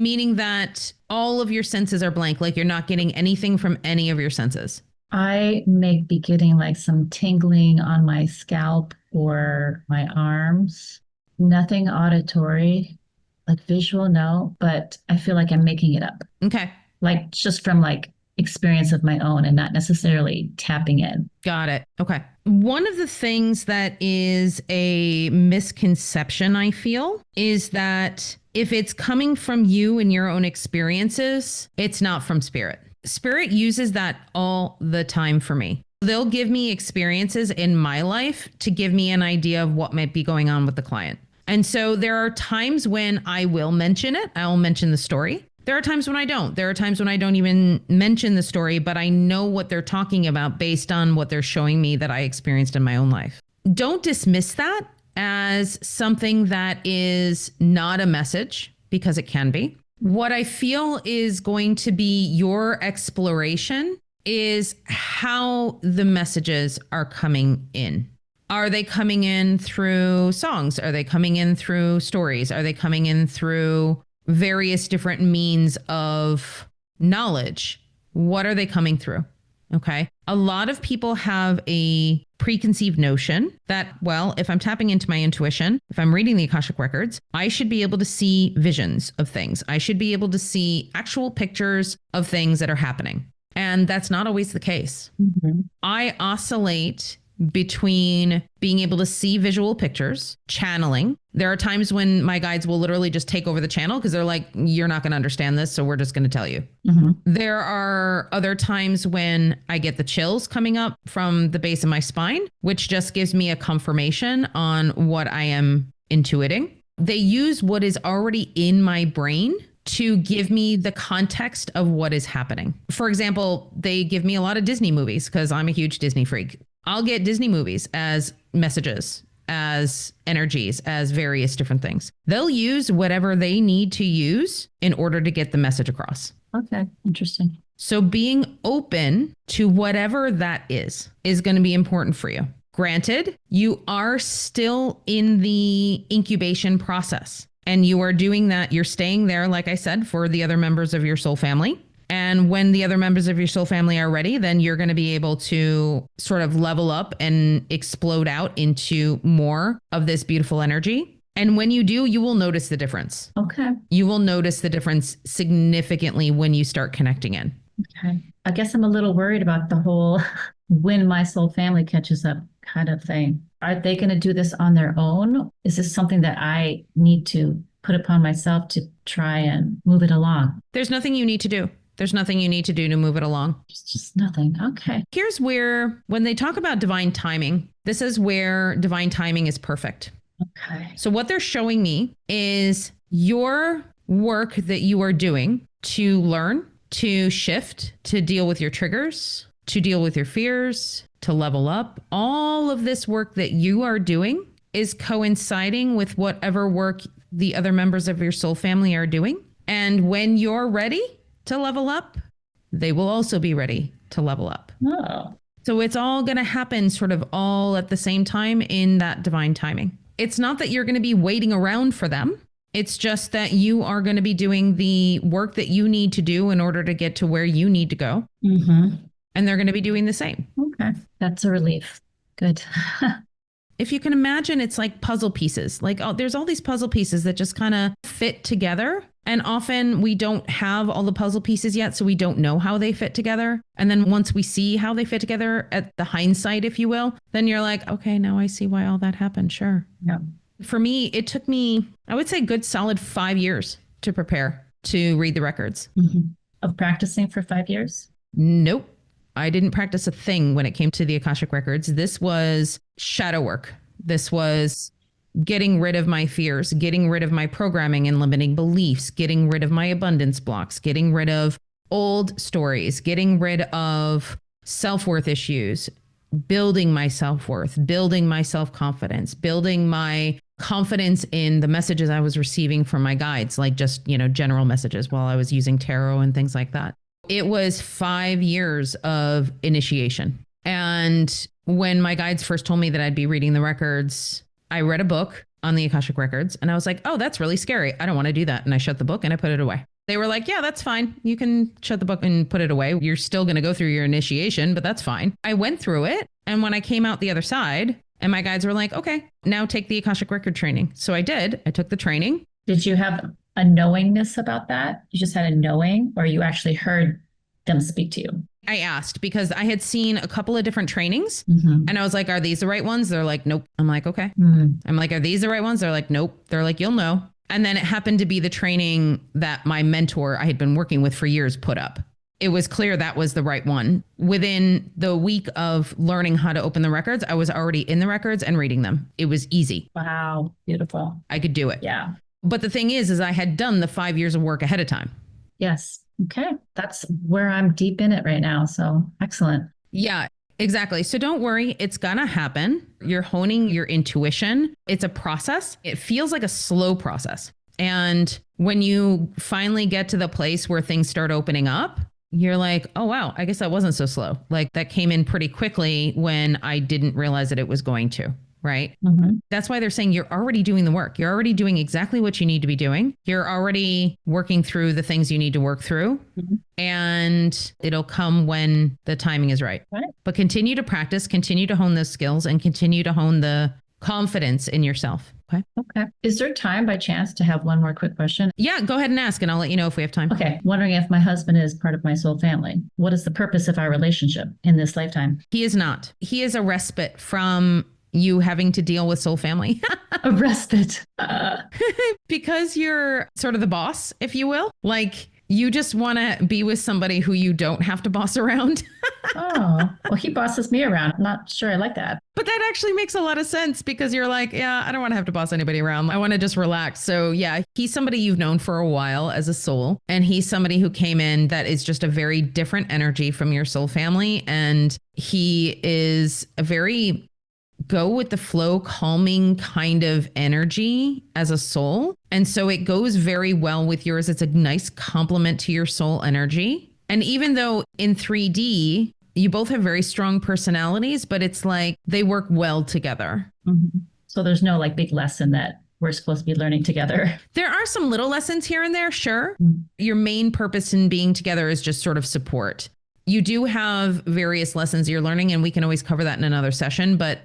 A: Meaning that all of your senses are blank, like you're not getting anything from any of your senses.
B: I may be getting like some tingling on my scalp or my arms. Nothing auditory, like visual, no, but I feel like I'm making it up.
A: Okay.
B: Like just from like experience of my own and not necessarily tapping in.
A: Got it. Okay. One of the things that is a misconception, I feel, is that if it's coming from you and your own experiences, it's not from spirit. Spirit uses that all the time for me. They'll give me experiences in my life to give me an idea of what might be going on with the client. And so there are times when I will mention it. I'll mention the story. There are times when I don't. There are times when I don't even mention the story, but I know what they're talking about based on what they're showing me that I experienced in my own life. Don't dismiss that as something that is not a message, because it can be. What I feel is going to be your exploration is how the messages are coming in. Are they coming in through songs? Are they coming in through stories? Are they coming in through various different means of knowledge? What are they coming through? Okay. A lot of people have a preconceived notion that, well, if I'm tapping into my intuition, if I'm reading the Akashic Records, I should be able to see visions of things. I should be able to see actual pictures of things that are happening. And that's not always the case. Mm-hmm. I oscillate between being able to see visual pictures, channeling. There are times when my guides will literally just take over the channel because they're like, you're not going to understand this, so we're just going to tell you. Mm-hmm. There are other times when I get the chills coming up from the base of my spine, which just gives me a confirmation on what I am intuiting. They use what is already in my brain to give me the context of what is happening. For example, they give me a lot of Disney movies because I'm a huge Disney freak. I'll get Disney movies as messages, as energies, as various different things. They'll use whatever they need to use in order to get the message across.
B: Okay, interesting.
A: So being open to whatever that is going to be important for you. Granted, you are still in the incubation process and you are doing that. You're staying there, like I said, for the other members of your soul family. And when the other members of your soul family are ready, then you're going to be able to sort of level up and explode out into more of this beautiful energy. And when you do, you will notice the difference.
B: Okay.
A: You will notice the difference significantly when you start connecting in.
B: Okay. I guess I'm a little worried about the whole when my soul family catches up kind of thing. Are they going to do this on their own? Is this something that I need to put upon myself to try and move it along?
A: There's nothing you need to do. There's nothing you need to do to move it along.
B: It's just nothing. Okay.
A: Here's where, when they talk about divine timing, this is where divine timing is perfect.
B: Okay.
A: So what they're showing me is your work that you are doing to learn, to shift, to deal with your triggers, to deal with your fears, to level up. All of this work that you are doing is coinciding with whatever work the other members of your soul family are doing. And when you're ready to level up, they will also be ready to level up.
B: Oh.
A: So it's all going to happen sort of all at the same time in that divine timing. It's not that you're going to be waiting around for them. It's just that you are going to be doing the work that you need to do in order to get to where you need to go. Mm-hmm. And they're going to be doing the same.
B: Okay. That's a relief. Good.
A: If you can imagine, it's like puzzle pieces. Like, oh, there's all these puzzle pieces that just kind of fit together. And often we don't have all the puzzle pieces yet, so we don't know how they fit together. And then once we see how they fit together at the hindsight, if you will, then you're like, okay, now I see why all that happened. Sure.
B: Yeah.
A: For me, it took me, I would say, a good solid 5 years to prepare to read the records.
B: Mm-hmm. Of practicing for 5 years?
A: Nope. I didn't practice a thing when it came to the Akashic Records. This was shadow work. This was getting rid of my fears, getting rid of my programming and limiting beliefs, getting rid of my abundance blocks, getting rid of old stories, getting rid of self-worth issues, building my self-worth, building my self-confidence, building my confidence in the messages I was receiving from my guides, like just, general messages while I was using tarot and things like that. It was 5 years of initiation. And when my guides first told me that I'd be reading the records, I read a book on the Akashic records and I was like, oh, that's really scary. I don't want to do that. And I shut the book and I put it away. They were like, yeah, that's fine. You can shut the book and put it away. You're still going to go through your initiation, but that's fine. I went through it. And when I came out the other side, and my guides were like, okay, now take the Akashic record training. So I did. I took the training.
B: Did you have a knowingness about that? You just had a knowing, or you actually heard them speak to you?
A: I asked because I had seen a couple of different trainings and I was like, are these the right ones? They're like, nope. I'm like, okay. I'm like, are these the right ones? They're like, nope. They're like, you'll know. And then it happened to be the training that my mentor I had been working with for years put up. It was clear that was the right one. Within the week of learning how to open the records, I was already in the records and reading them. It was easy.
B: Wow. Beautiful.
A: I could do it.
B: Yeah.
A: But the thing is I had done the 5 years of work ahead of time.
B: Yes. Okay. That's where I'm deep in it right now. So excellent.
A: Yeah, exactly. So don't worry. It's going to happen. You're honing your intuition. It's a process. It feels like a slow process. And when you finally get to the place where things start opening up, you're like, oh, wow, I guess that wasn't so slow. Like that came in pretty quickly when I didn't realize that it was going to. Right? That's why they're saying you're already doing the work. You're already doing exactly what you need to be doing. You're already working through the things you need to work through. And it'll come when the timing is right. But continue to practice, continue to hone those skills, and continue to hone the confidence in yourself.
B: Okay. Is there time by chance to have one more quick question?
A: Yeah, go ahead and ask and I'll let you know if we have time.
B: Okay. Wondering if my husband is part of my soul family. What is the purpose of our relationship in this lifetime?
A: He is not. He is a respite from you having to deal with soul family.
B: A respite.
A: Because you're sort of the boss, if you will. Like you just want to be with somebody who you don't have to boss around.
B: Oh, well, he bosses me around. I'm not sure I like that.
A: But that actually makes a lot of sense because you're like, yeah, I don't want to have to boss anybody around. I want to just relax. So yeah, he's somebody you've known for a while as a soul. And he's somebody who came in that is just a very different energy from your soul family. And he is a very go with the flow, calming kind of energy as a soul. And so it goes very well with yours. It's a nice complement to your soul energy. And even though in 3D, you both have very strong personalities, but it's like they work well together.
B: So there's no like big lesson that we're supposed to be learning together.
A: There are some little lessons here and there, sure. Your main purpose in being together is just sort of support. You do have various lessons you're learning, and we can always cover that in another session, but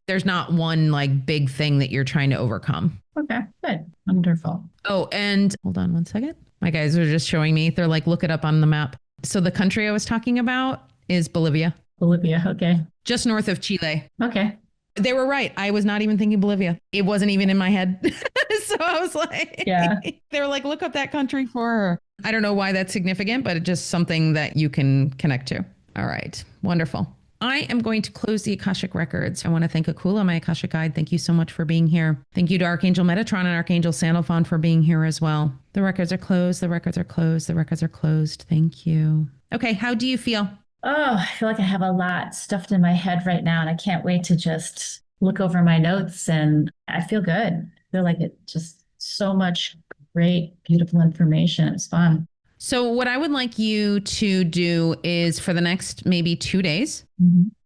A: there's not one like big thing that you're trying to overcome.
B: Okay, good. Wonderful.
A: Oh, and hold on one second. My guys are just showing me. They're like, look it up on the map. So the country I was talking about is Bolivia.
B: Bolivia, okay.
A: Just north of Chile.
B: Okay.
A: They were right. I was not even thinking Bolivia. It wasn't even in my head. So I was like,
B: yeah.
A: They were like, look up that country for her. I don't know why that's significant, but it's just something that you can connect to. All right. Wonderful. I am going to close the Akashic records. I want to thank Akula, my Akashic guide. Thank you so much for being here. Thank you to Archangel Metatron and Archangel Sandalphon for being here as well. The records are closed. The records are closed. The records are closed. Thank you. Okay. How do you feel?
B: Oh, I feel like I have a lot stuffed in my head right now, and I can't wait to just look over my notes, and I feel good. I feel like it just so much great, beautiful information. It's fun.
A: So what I would like you to do is for the next maybe 2 days,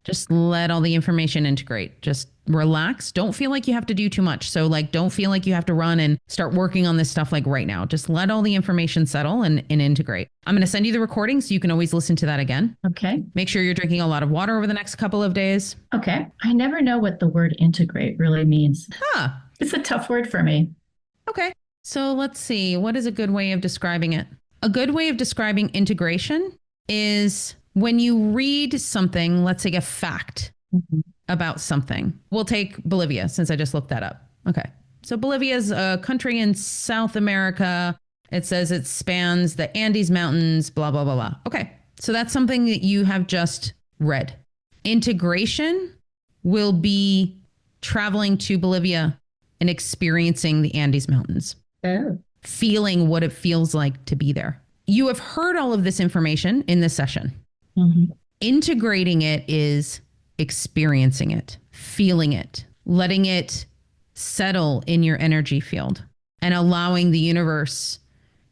A: just let all the information integrate. Just relax. Don't feel like you have to do too much. So like, don't feel like you have to run and start working on this stuff like right now. Just let all the information settle and integrate. I'm going to send you the recording so you can always listen to that again.
B: Okay.
A: Make sure you're drinking a lot of water over the next couple of days.
B: Okay. I never know what the word integrate really means.
A: Huh.
B: It's a tough word for me.
A: Okay. So let's see. What is a good way of describing it? A good way of describing integration is when you read something, let's say a fact about something. We'll take Bolivia since I just looked that up. Okay. So Bolivia is a country in South America. It says it spans the Andes Mountains, blah, blah, blah, blah. Okay. So that's something that you have just read. Integration will be traveling to Bolivia and experiencing the Andes Mountains.
B: Oh.
A: Feeling what it feels like to be there. You have heard all of this information in this session. Integrating it is experiencing it, feeling it, letting it settle in your energy field and allowing the universe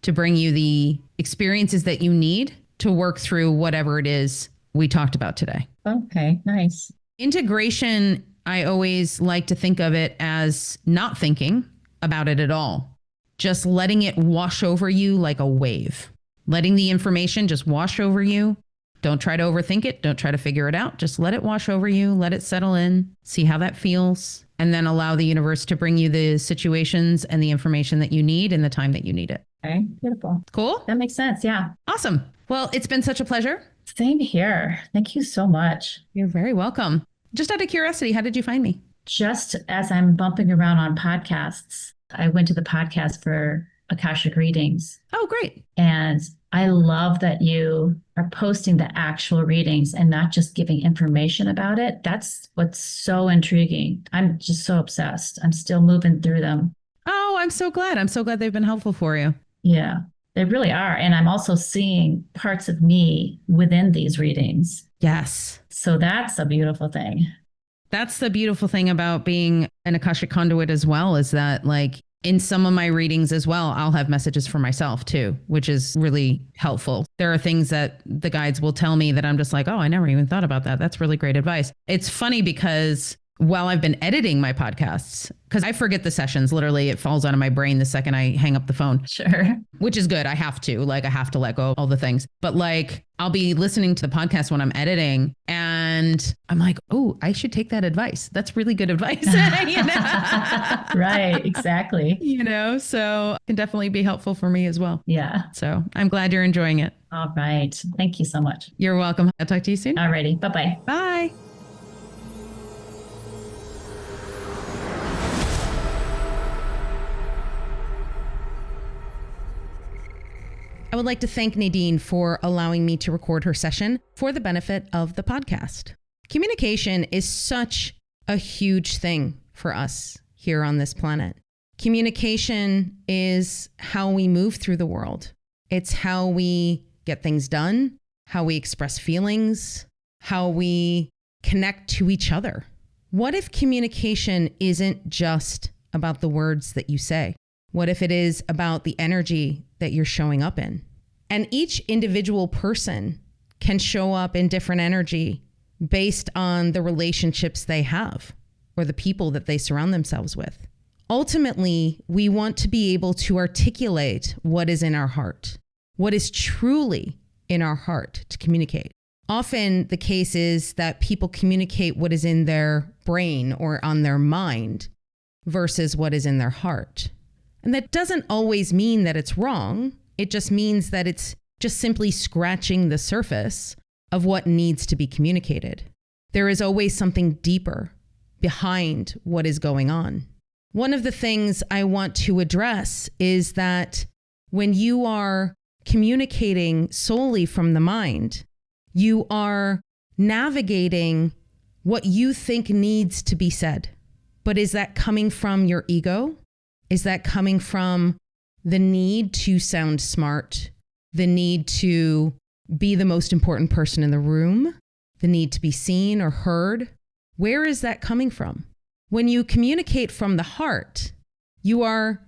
A: to bring you the experiences that you need to work through whatever it is we talked about today.
B: Okay, nice.
A: Integration, I always like to think of it as not thinking about it at all, just letting it wash over you like a wave, letting the information just wash over you. Don't try to overthink it. Don't try to figure it out. Just let it wash over you. Let it settle in. See how that feels. And then allow the universe to bring you the situations and the information that you need in the time that you need it.
B: Okay, beautiful.
A: Cool?
B: That makes sense. Yeah.
A: Awesome. Well, it's been such a pleasure.
B: Same here. Thank you so much.
A: You're very welcome. Just out of curiosity, how did you find me?
B: Just as I'm bumping around on podcasts, I went to the podcast for Akashic readings.
A: Oh, great.
B: And I love that you are posting the actual readings and not just giving information about it. That's what's so intriguing. I'm just so obsessed. I'm still moving through them.
A: Oh, I'm so glad. I'm so glad they've been helpful for you.
B: Yeah, they really are. And I'm also seeing parts of me within these readings.
A: Yes.
B: So that's a beautiful thing.
A: That's the beautiful thing about being an Akashic conduit as well, is that like in some of my readings as well, I'll have messages for myself too, which is really helpful. There are things that the guides will tell me that I'm just like, oh, I never even thought about that. That's really great advice. It's funny because while I've been editing my podcasts, because I forget the sessions, literally it falls out of my brain the second I hang up the phone.
B: Sure.
A: Which is good. I have to let go of all the things. But like, I'll be listening to the podcast when I'm editing and I'm like, oh, I should take that advice. That's really good advice. You know?
B: Right, exactly.
A: You know, so it can definitely be helpful for me as well.
B: Yeah.
A: So I'm glad you're enjoying it.
B: All right. Thank you so much.
A: You're welcome. I'll talk to you soon.
B: All righty. Bye-bye.
A: Bye. I would like to thank Nadine for allowing me to record her session for the benefit of the podcast. Communication is such a huge thing for us here on this planet. Communication is how we move through the world. It's how we get things done, how we express feelings, how we connect to each other. What if communication isn't just about the words that you say? What if it is about the energy that you're showing up in? And each individual person can show up in different energy based on the relationships they have or the people that they surround themselves with. Ultimately, we want to be able to articulate what is in our heart, what is truly in our heart to communicate. Often the case is that people communicate what is in their brain or on their mind versus what is in their heart. And that doesn't always mean that it's wrong. It just means that it's just simply scratching the surface of what needs to be communicated. There is always something deeper behind what is going on. One of the things I want to address is that when you are communicating solely from the mind, you are navigating what you think needs to be said. But is that coming from your ego? Is that coming from the need to sound smart, the need to be the most important person in the room, the need to be seen or heard? Where is that coming from? When you communicate from the heart, you are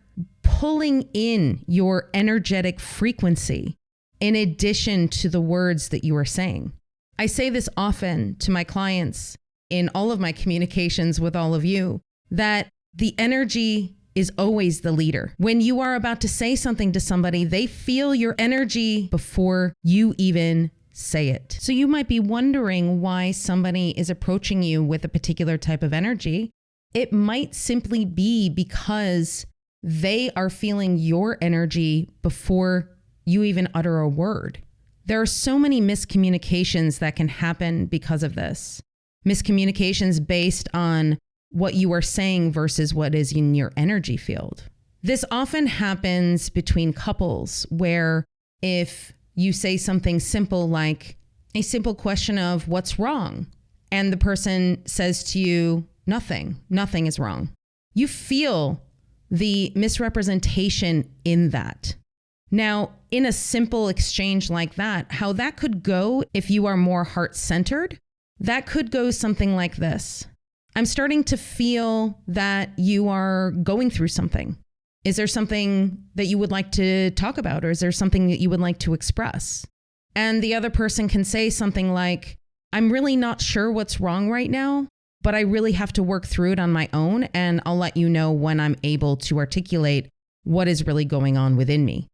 A: pulling in your energetic frequency in addition to the words that you are saying. I say this often to my clients in all of my communications with all of you, that the energy is always the leader. When you are about to say something to somebody, they feel your energy before you even say it. So you might be wondering why somebody is approaching you with a particular type of energy. It might simply be because they are feeling your energy before you even utter a word. There are so many miscommunications that can happen because of this. Miscommunications based on what you are saying versus what is in your energy field. This often happens between couples where if you say something simple like a simple question of what's wrong, and the person says to you, nothing is wrong. You feel the misrepresentation in that. Now, in a simple exchange like that, how that could go if you are more heart-centered, that could go something like this. I'm starting to feel that you are going through something. Is there something that you would like to talk about? Or is there something that you would like to express? And the other person can say something like, I'm really not sure what's wrong right now, but I really have to work through it on my own. And I'll let you know when I'm able to articulate what is really going on within me.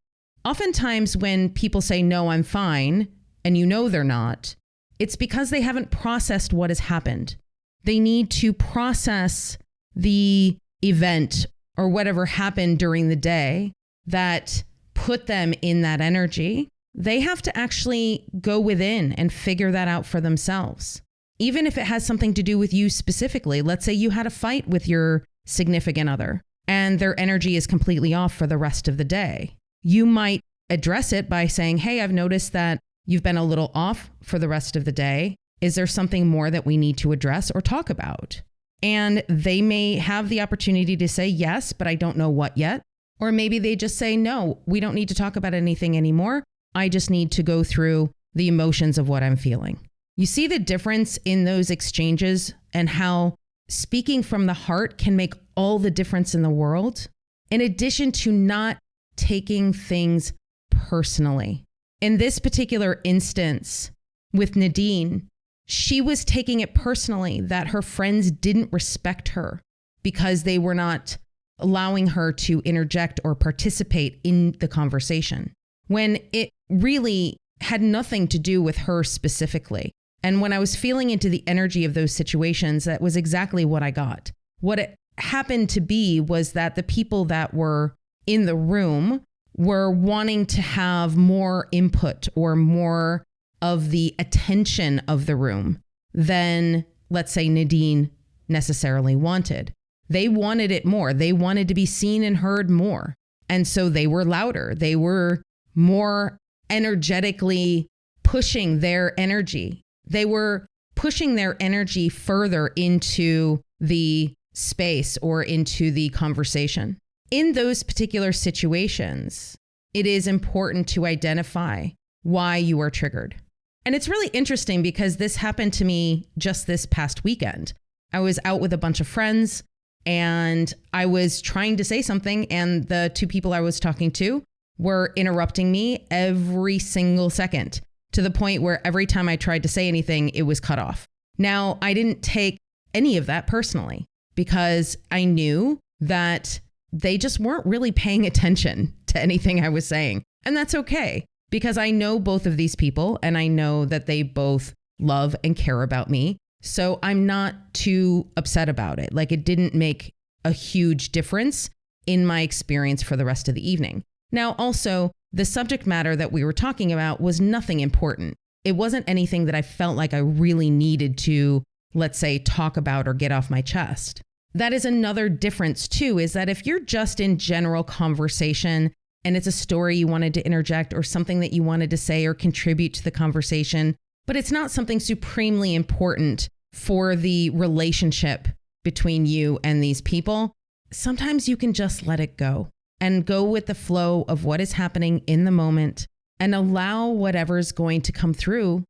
A: Oftentimes when people say, no, I'm fine, and you know they're not, it's because they haven't processed what has happened. They need to process the event or whatever happened during the day that put them in that energy. They have to actually go within and figure that out for themselves. Even if it has something to do with you specifically. Let's say you had a fight with your significant other and their energy is completely off for the rest of the day. You might address it by saying, hey, I've noticed that you've been a little off for the rest of the day. Is there something more that we need to address or talk about? And they may have the opportunity to say yes, but I don't know what yet. Or maybe they just say, no, we don't need to talk about anything anymore. I just need to go through the emotions of what I'm feeling. You see the difference in those exchanges and how speaking from the heart can make all the difference in the world, in addition to not taking things personally. In this particular instance with Nadine, she was taking it personally that her friends didn't respect her because they were not allowing her to interject or participate in the conversation, when it really had nothing to do with her specifically. And when I was feeling into the energy of those situations, that was exactly what I got. What it happened to be was that the people that were in the room were wanting to have more input or more of the attention of the room than, let's say, Nadine necessarily wanted. They wanted it more. They wanted to be seen and heard more. And so they were louder. They were more energetically pushing their energy. They were pushing their energy further into the space or into the conversation. In those particular situations, it is important to identify why you are triggered. And it's really interesting because this happened to me just this past weekend. I was out with a bunch of friends and I was trying to say something, and the two people I was talking to were interrupting me every single second, to the point where every time I tried to say anything, it was cut off. Now, I didn't take any of that personally because I knew that they just weren't really paying attention to anything I was saying. And that's okay, because I know both of these people and I know that they both love and care about me. So I'm not too upset about it. Like, it didn't make a huge difference in my experience for the rest of the evening. Now, also, the subject matter that we were talking about was nothing important. It wasn't anything that I felt like I really needed to, let's say, talk about or get off my chest. That is another difference too, is that if you're just in general conversation and it's a story you wanted to interject or something that you wanted to say or contribute to the conversation, but it's not something supremely important for the relationship between you and these people, sometimes you can just let it go and go with the flow of what is happening in the moment and allow whatever's going to come through.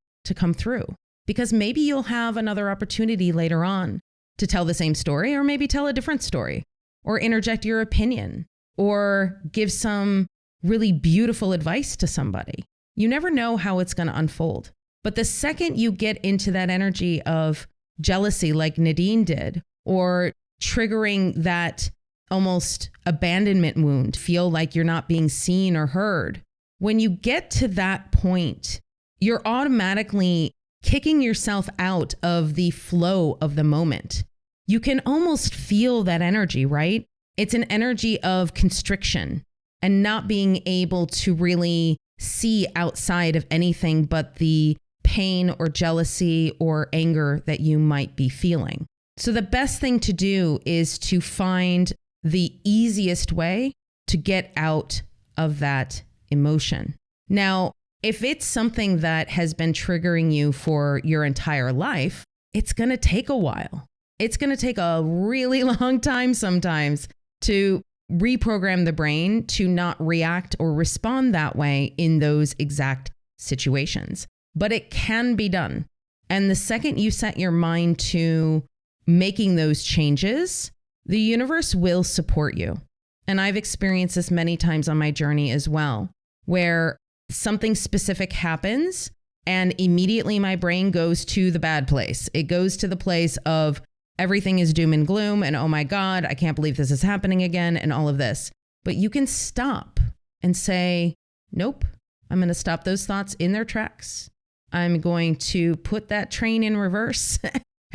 A: Because maybe you'll have another opportunity later on to tell the same story, or maybe tell a different story, or interject your opinion, or give some really beautiful advice to somebody. You never know how it's going to unfold. But the second you get into that energy of jealousy, like Nadine did, or triggering that almost abandonment wound, feel like you're not being seen or heard, when you get to that point, you're automatically kicking yourself out of the flow of the moment. You can almost feel that energy, right? It's an energy of constriction and not being able to really see outside of anything but the pain or jealousy or anger that you might be feeling. So the best thing to do is to find the easiest way to get out of that emotion. Now, if it's something that has been triggering you for your entire life, it's going to take a while. It's going to take a really long time sometimes to reprogram the brain to not react or respond that way in those exact situations. But it can be done. And the second you set your mind to making those changes, the universe will support you. And I've experienced this many times on my journey as well, where something specific happens and immediately my brain goes to the bad place. It goes to the place of everything is doom and gloom and oh my God, I can't believe this is happening again and all of this. But you can stop and say, nope, I'm going to stop those thoughts in their tracks. I'm going to put that train in reverse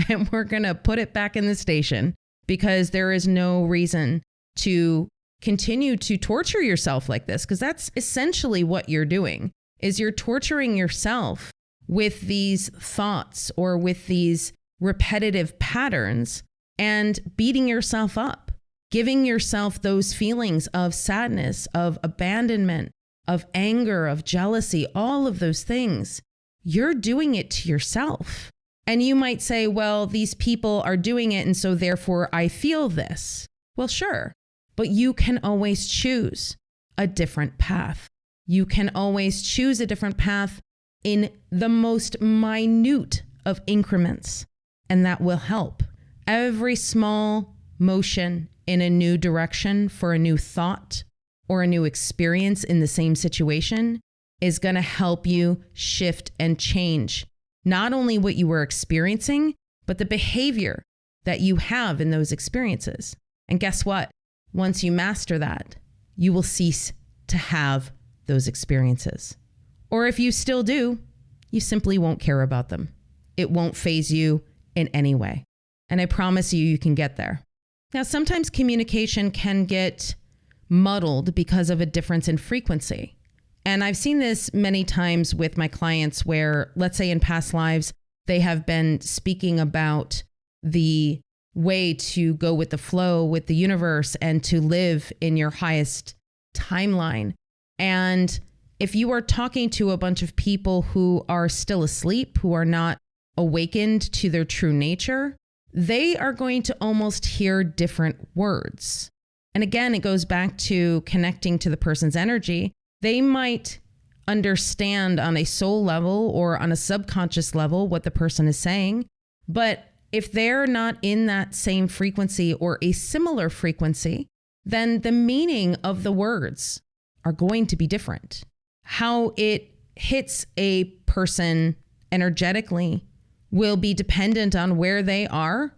A: and we're going to put it back in the station, because there is no reason to continue to torture yourself like this, because that's essentially what you're doing, is you're torturing yourself with these thoughts or with these repetitive patterns and beating yourself up, giving yourself those feelings of sadness, of abandonment, of anger, of jealousy, all of those things. You're doing it to yourself. And you might say, well, these people are doing it, and so therefore I feel this. Well, sure, but you can always choose a different path. You can always choose a different path in the most minute of increments, and that will help. Every small motion in a new direction for a new thought or a new experience in the same situation is going to help you shift and change not only what you were experiencing, but the behavior that you have in those experiences. And guess what? Once you master that, you will cease to have those experiences. Or if you still do, you simply won't care about them. It won't faze you in any way. And I promise you, you can get there. Now, sometimes communication can get muddled because of a difference in frequency. And I've seen this many times with my clients where, let's say in past lives, they have been speaking about the way to go with the flow with the universe and to live in your highest timeline. And if you are talking to a bunch of people who are still asleep, who are not awakened to their true nature, they are going to almost hear different words. And again, it goes back to connecting to the person's energy. They might understand on a soul level or on a subconscious level what the person is saying, but if they're not in that same frequency or a similar frequency, then the meaning of the words are going to be different. How it hits a person energetically will be dependent on where they are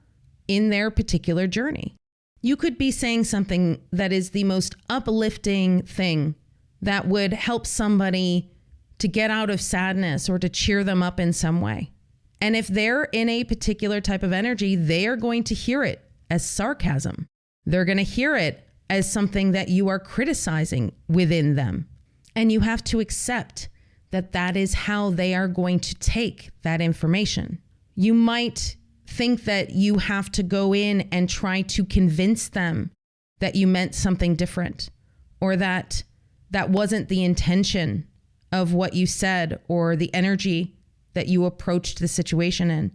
A: in their particular journey. You could be saying something that is the most uplifting thing that would help somebody to get out of sadness or to cheer them up in some way. And if they're in a particular type of energy, they are going to hear it as sarcasm. They're going to hear it as something that you are criticizing within them. And you have to accept that that is how they are going to take that information. You might think that you have to go in and try to convince them that you meant something different, or that that wasn't the intention of what you said or the energy that you approached the situation in.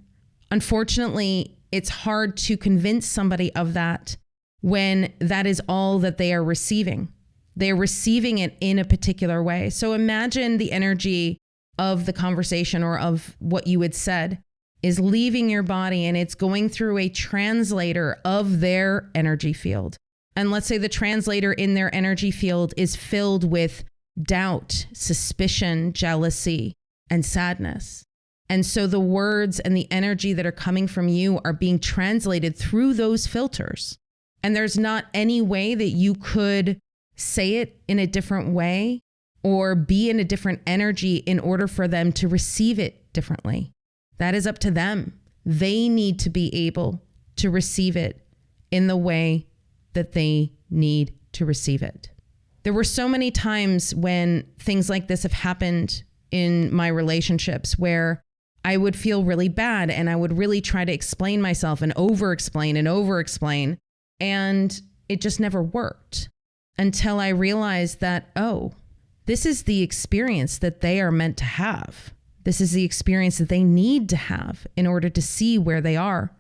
A: Unfortunately, it's hard to convince somebody of that when that is all that they are receiving. They're receiving it in a particular way. So imagine the energy of the conversation or of what you had said is leaving your body and it's going through a translator of their energy field. And let's say the translator in their energy field is filled with doubt, suspicion, jealousy, and sadness. And so the words and the energy that are coming from you are being translated through those filters. And there's not any way that you could say it in a different way or be in a different energy in order for them to receive it differently. That is up to them. They need to be able to receive it in the way that they need to receive it. There were so many times when things like this have happened in my relationships where I would feel really bad and I would really try to explain myself and over-explain. And it just never worked until I realized that, oh, this is the experience that they are meant to have. This is the experience that they need to have in order to see where they are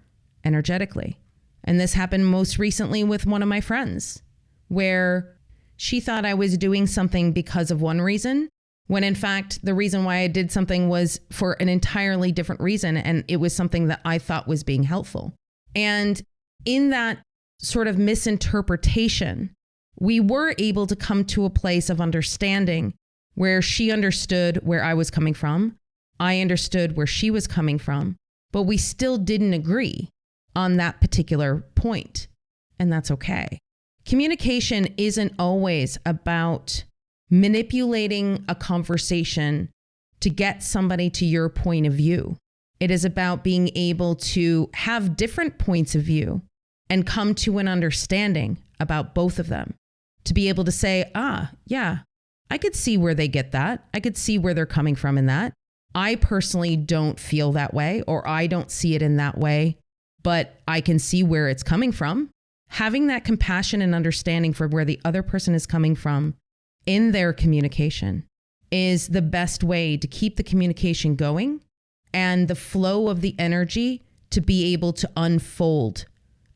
A: energetically. And this happened most recently with one of my friends, where she thought I was doing something because of one reason, when in fact, the reason why I did something was for an entirely different reason. And it was something that I thought was being helpful. And in that sort of misinterpretation, we were able to come to a place of understanding where she understood where I was coming from. I understood where she was coming from, but we still didn't agree on that particular point. And that's okay. Communication isn't always about manipulating a conversation to get somebody to your point of view. It is about being able to have different points of view and come to an understanding about both of them. To be able to say, yeah, I could see where they get that. I could see where they're coming from in that. I personally don't feel that way, or I don't see it in that way, but I can see where it's coming from. Having that compassion and understanding for where the other person is coming from in their communication is the best way to keep the communication going and the flow of the energy to be able to unfold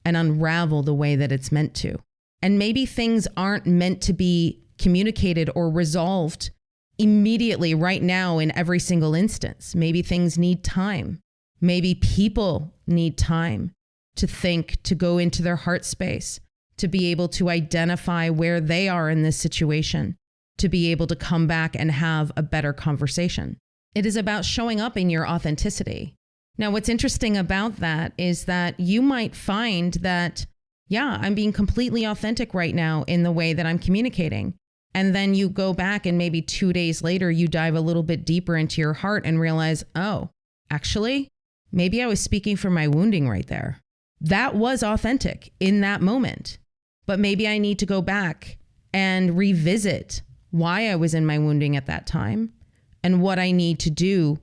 A: and unravel the way that it's meant to. And maybe things aren't meant to be communicated or resolved immediately right now in every single instance. Maybe things need time. Maybe people need time to think, to go into their heart space, to be able to identify where they are in this situation, to be able to come back and have a better conversation. It is about showing up in your authenticity. Now, what's interesting about that is that you might find that, yeah, I'm being completely authentic right now in the way that I'm communicating. And then you go back and maybe 2 days later, you dive a little bit deeper into your heart and realize, oh, actually, maybe I was speaking from my wounding right there. That was authentic in that moment. But maybe I need to go back and revisit why I was in my wounding at that time and what I need to do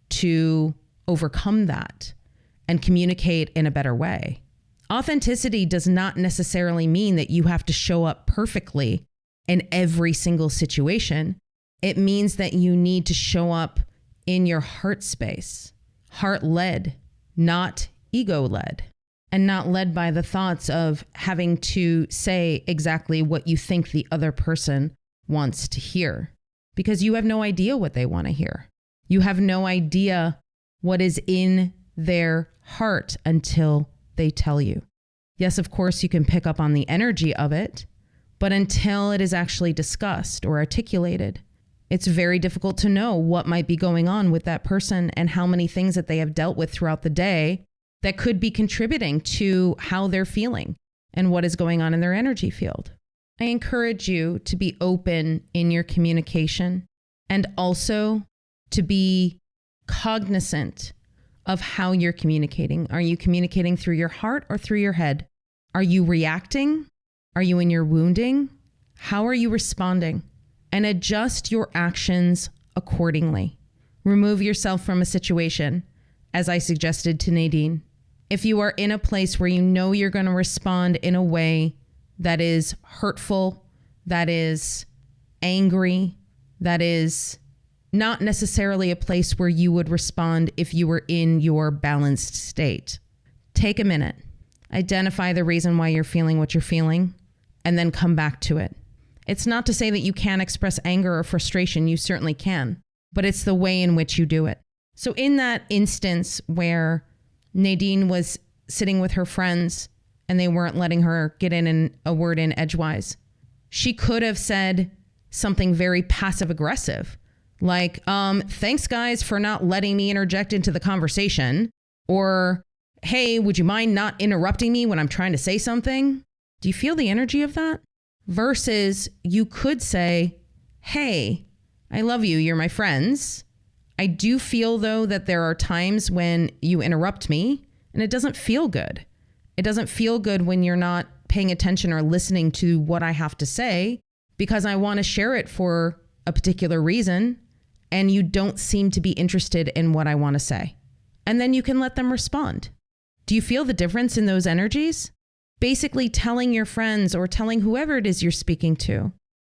A: to overcome that and communicate in a better way. Authenticity does not necessarily mean that you have to show up perfectly in every single situation. It means that you need to show up in your heart space, heart-led, not ego-led, and not led by the thoughts of having to say exactly what you think the other person wants to hear, because you have no idea what they want to hear. You have no idea what is in their heart until they tell you. Yes, of course, you can pick up on the energy of it, but until it is actually discussed or articulated, it's very difficult to know what might be going on with that person and how many things that they have dealt with throughout the day that could be contributing to how they're feeling and what is going on in their energy field. I encourage you to be open in your communication and also to be cognizant of how you're communicating. Are you communicating through your heart or through your head? Are you reacting? Are you in your wounding? How are you responding? And adjust your actions accordingly. Remove yourself from a situation, as I suggested to Nadine. If you are in a place where you know you're going to respond in a way that is hurtful, that is angry, that is not necessarily a place where you would respond if you were in your balanced state, take a minute, identify the reason why you're feeling what you're feeling, and then come back to it. It's not to say that you can't express anger or frustration. You certainly can, but it's the way in which you do it. So in that instance where Nadine was sitting with her friends and they weren't letting her get in a word in edgewise, she could have said something very passive aggressive, like, thanks guys for not letting me interject into the conversation, or, hey, would you mind not interrupting me when I'm trying to say something? Do you feel the energy of that? Versus you could say, hey, I love you. You're my friends. I do feel, though, that there are times when you interrupt me and it doesn't feel good. It doesn't feel good when you're not paying attention or listening to what I have to say because I want to share it for a particular reason and you don't seem to be interested in what I want to say. And then you can let them respond. Do you feel the difference in those energies? Basically telling your friends or telling whoever it is you're speaking to,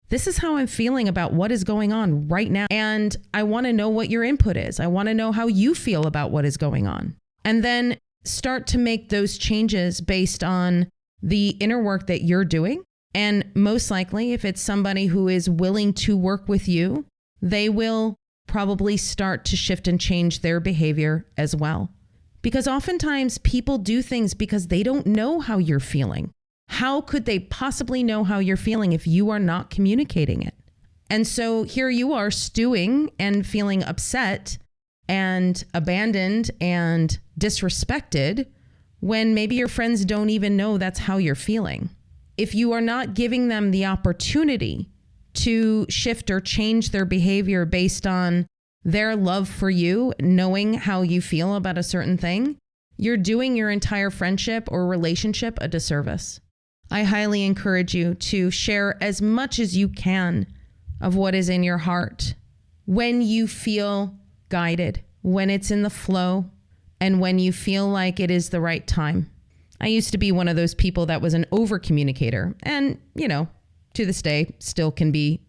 A: this is how I'm feeling about what is going on right now. And I want to know what your input is. I want to know how you feel about what is going on. And then start to make those changes based on the inner work that you're doing. And most likely, if it's somebody who is willing to work with you, they will probably start to shift and change their behavior as well. Because oftentimes people do things because they don't know how you're feeling. How could they possibly know how you're feeling if you are not communicating it? And so here you are stewing and feeling upset and abandoned and disrespected when maybe your friends don't even know that's how you're feeling. If you are not giving them the opportunity to shift or change their behavior based on their love for you, knowing how you feel about a certain thing, you're doing your entire friendship or relationship a disservice. I highly encourage you to share as much as you can of what is in your heart when you feel guided, when it's in the flow, and when you feel like it is the right time. I used to be one of those people that was an over communicator, and, to this day still can be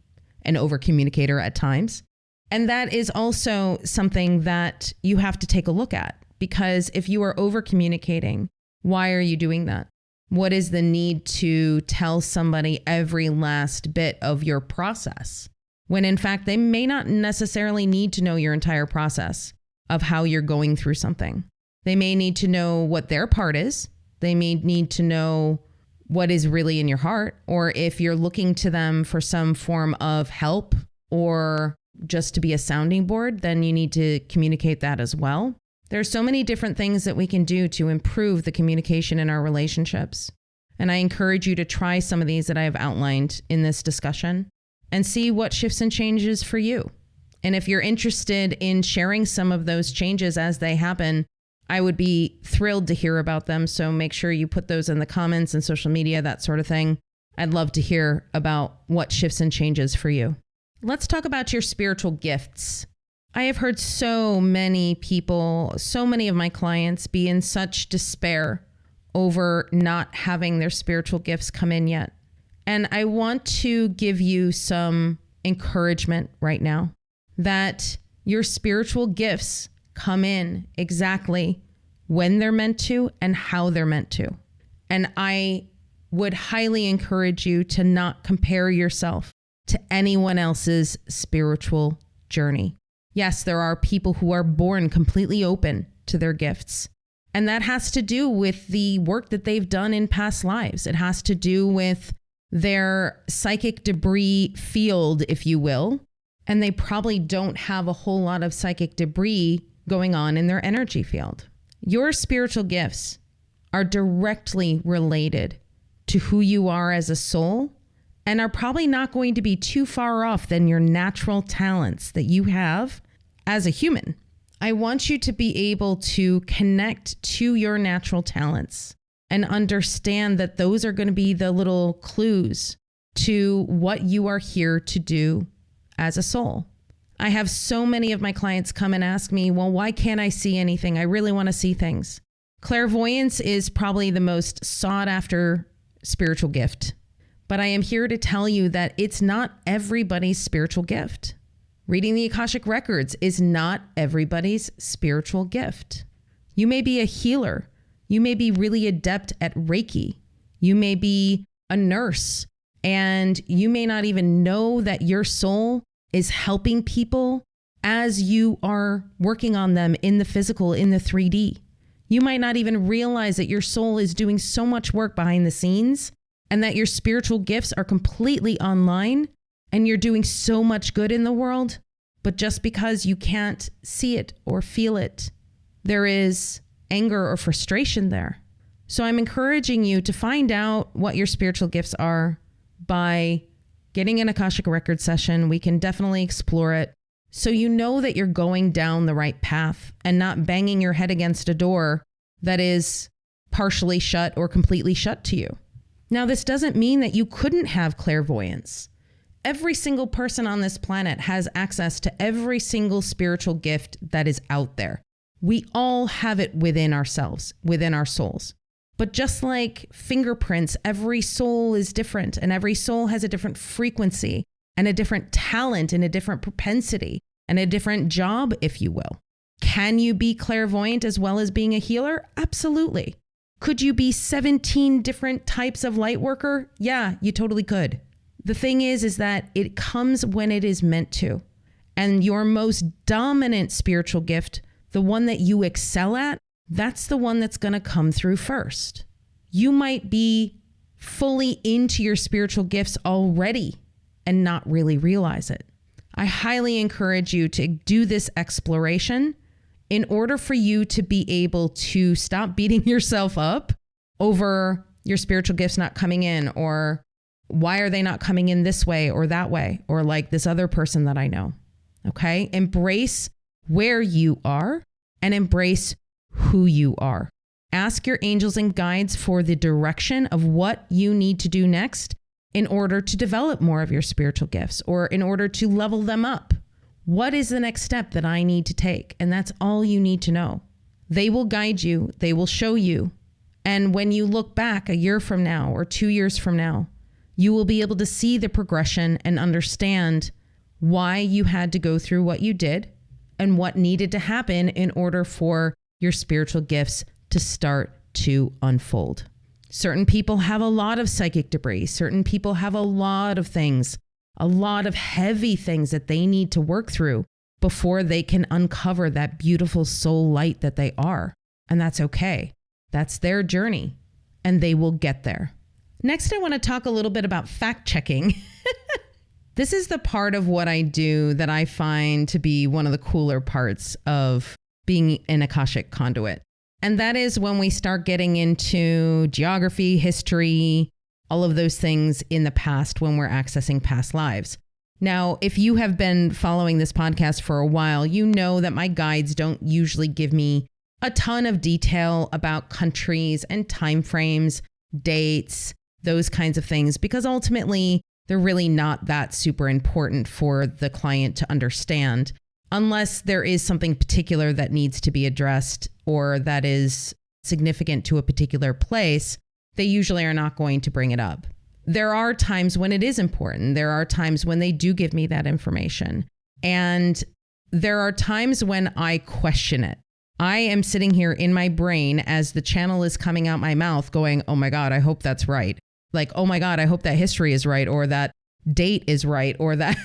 A: an over communicator at times. And that is also something that you have to take a look at, because if you are over communicating, why are you doing that? What is the need to tell somebody every last bit of your process when in fact they may not necessarily need to know your entire process of how you're going through something? They may need to know what their part is. They may need to know what is really in your heart, or if you're looking to them for some form of help or just to be a sounding board, then you need to communicate that as well. There's so many different things that we can do to improve the communication in our relationships. And I encourage you to try some of these that I have outlined in this discussion and see what shifts and changes for you. And if you're interested in sharing some of those changes as they happen, I would be thrilled to hear about them. So make sure you put those in the comments and social media, that sort of thing. I'd love to hear about what shifts and changes for you. Let's talk about your spiritual gifts. I have heard so many people, so many of my clients be in such despair over not having their spiritual gifts come in yet. And I want to give you some encouragement right now that your spiritual gifts come in exactly when they're meant to and how they're meant to. And I would highly encourage you to not compare yourself to anyone else's spiritual journey. Yes, there are people who are born completely open to their gifts. And that has to do with the work that they've done in past lives. It has to do with their psychic debris field, if you will. And they probably don't have a whole lot of psychic debris going on in their energy field. Your spiritual gifts are directly related to who you are as a soul and are probably not going to be too far off than your natural talents that you have as a human. I want you to be able to connect to your natural talents and understand that those are going to be the little clues to what you are here to do as a soul. I have so many of my clients come and ask me, well, why can't I see anything? I really want to see things. Clairvoyance is probably the most sought after spiritual gift. But I am here to tell you that it's not everybody's spiritual gift. Reading the Akashic Records is not everybody's spiritual gift. You may be a healer. You may be really adept at Reiki. You may be a nurse, and you may not even know that your soul is helping people as you are working on them in the physical, in the 3D. You might not even realize that your soul is doing so much work behind the scenes and that your spiritual gifts are completely online and you're doing so much good in the world. But just because you can't see it or feel it, there is anger or frustration there. So I'm encouraging you to find out what your spiritual gifts are by getting an Akashic Record session. We can definitely explore it so you know that you're going down the right path and not banging your head against a door that is partially shut or completely shut to you. Now, this doesn't mean that you couldn't have clairvoyance. Every single person on this planet has access to every single spiritual gift that is out there. We all have it within ourselves, within our souls. But just like fingerprints, every soul is different and every soul has a different frequency and a different talent and a different propensity and a different job, if you will. Can you be clairvoyant as well as being a healer? Absolutely. Could you be 17 different types of light worker? Yeah, you totally could. The thing is that it comes when it is meant to. And your most dominant spiritual gift, the one that you excel at, that's the one that's going to come through first. You might be fully into your spiritual gifts already and not really realize it. I highly encourage you to do this exploration in order for you to be able to stop beating yourself up over your spiritual gifts not coming in, or why are they not coming in this way or that way, or like this other person that I know. Okay? Embrace where you are and embrace who you are. Ask your angels and guides for the direction of what you need to do next in order to develop more of your spiritual gifts, or in order to level them up. What is the next step that I need to take? And that's all you need to know. They will guide you. They will show you. And when you look back a year from now or 2 years from now, you will be able to see the progression and understand why you had to go through what you did and what needed to happen in order for your spiritual gifts to start to unfold. Certain people have a lot of psychic debris. Certain people have a lot of things, a lot of heavy things that they need to work through before they can uncover that beautiful soul light that they are. And that's okay. That's their journey, and they will get there. Next, I want to talk a little bit about fact checking. This is the part of what I do that I find to be one of the cooler parts of being an Akashic conduit. And that is when we start getting into geography, history, all of those things in the past when we're accessing past lives. Now, if you have been following this podcast for a while, you know that my guides don't usually give me a ton of detail about countries and timeframes, dates, those kinds of things, because ultimately they're really not that super important for the client to understand, unless there is something particular that needs to be addressed or that is significant to a particular place. They usually are not going to bring it up. There are times when it is important. There are times when they do give me that information. And there are times when I question it. I am sitting here in my brain as the channel is coming out my mouth going, oh my God, I hope that's right. Like, oh my God, I hope that history is right, or that date is right, or that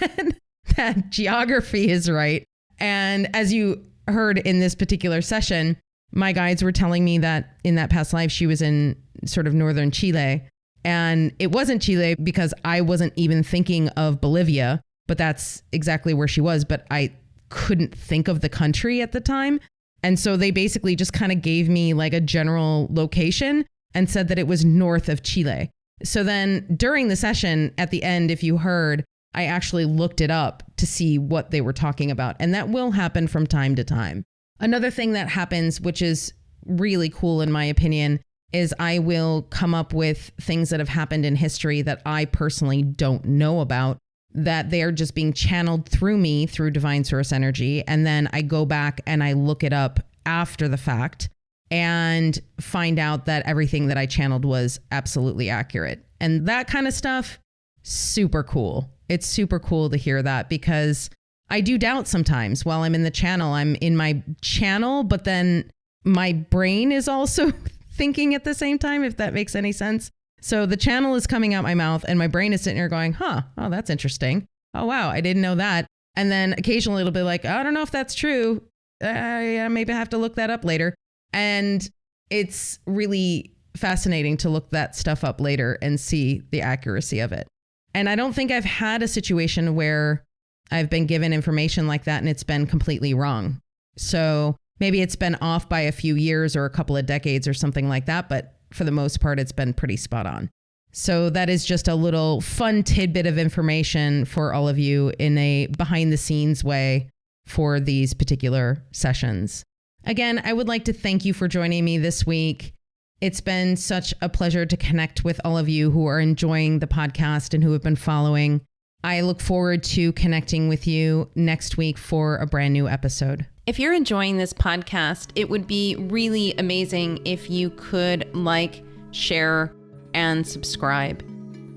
A: that geography is right. And as you heard in this particular session, my guides were telling me that in that past life, she was in sort of northern Chile. And it wasn't Chile because I wasn't even thinking of Bolivia, but that's exactly where she was. But I couldn't think of the country at the time. And so they basically just kind of gave me like a general location and said that it was north of Chile. So then during the session at the end, if you heard, I actually looked it up to see what they were talking about. And that will happen from time to time. Another thing that happens, which is really cool in my opinion, is I will come up with things that have happened in history that I personally don't know about, that they're just being channeled through me through divine source energy. And then I go back and I look it up after the fact and find out that everything that I channeled was absolutely accurate. And that kind of stuff, super cool. It's super cool to hear that, because I do doubt sometimes while I'm in the channel. I'm in my channel, but then my brain is also thinking at the same time, if that makes any sense. So the channel is coming out my mouth and my brain is sitting here going, oh, that's interesting. Oh, wow, I didn't know that. And then occasionally it'll be like, I don't know if that's true. Yeah, maybe I have to look that up later. And it's really fascinating to look that stuff up later and see the accuracy of it. And I don't think I've had a situation where I've been given information like that and it's been completely wrong. So maybe it's been off by a few years or a couple of decades or something like that, but for the most part, it's been pretty spot on. So that is just a little fun tidbit of information for all of you in a behind the scenes way for these particular sessions. Again, I would like to thank you for joining me this week. It's been such a pleasure to connect with all of you who are enjoying the podcast and who have been following. I look forward to connecting with you next week for a brand new episode. If you're enjoying this podcast, it would be really amazing if you could like, share, and subscribe.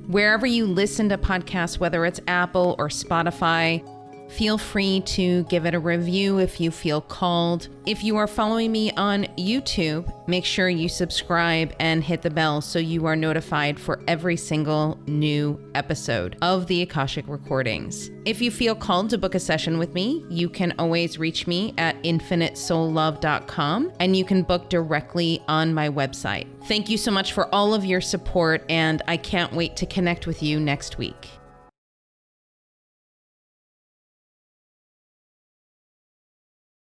A: Wherever you listen to podcasts, whether it's Apple or Spotify, Feel free to give it a review if you feel called. If you are following me on YouTube, make sure you subscribe and hit the bell so you are notified for every single new episode of the Akashic Recordings. If you feel called to book a session with me, you can always reach me at infinitesoullove.com, and you can book directly on my website. Thank you so much for all of your support, and I can't wait to connect with you next week.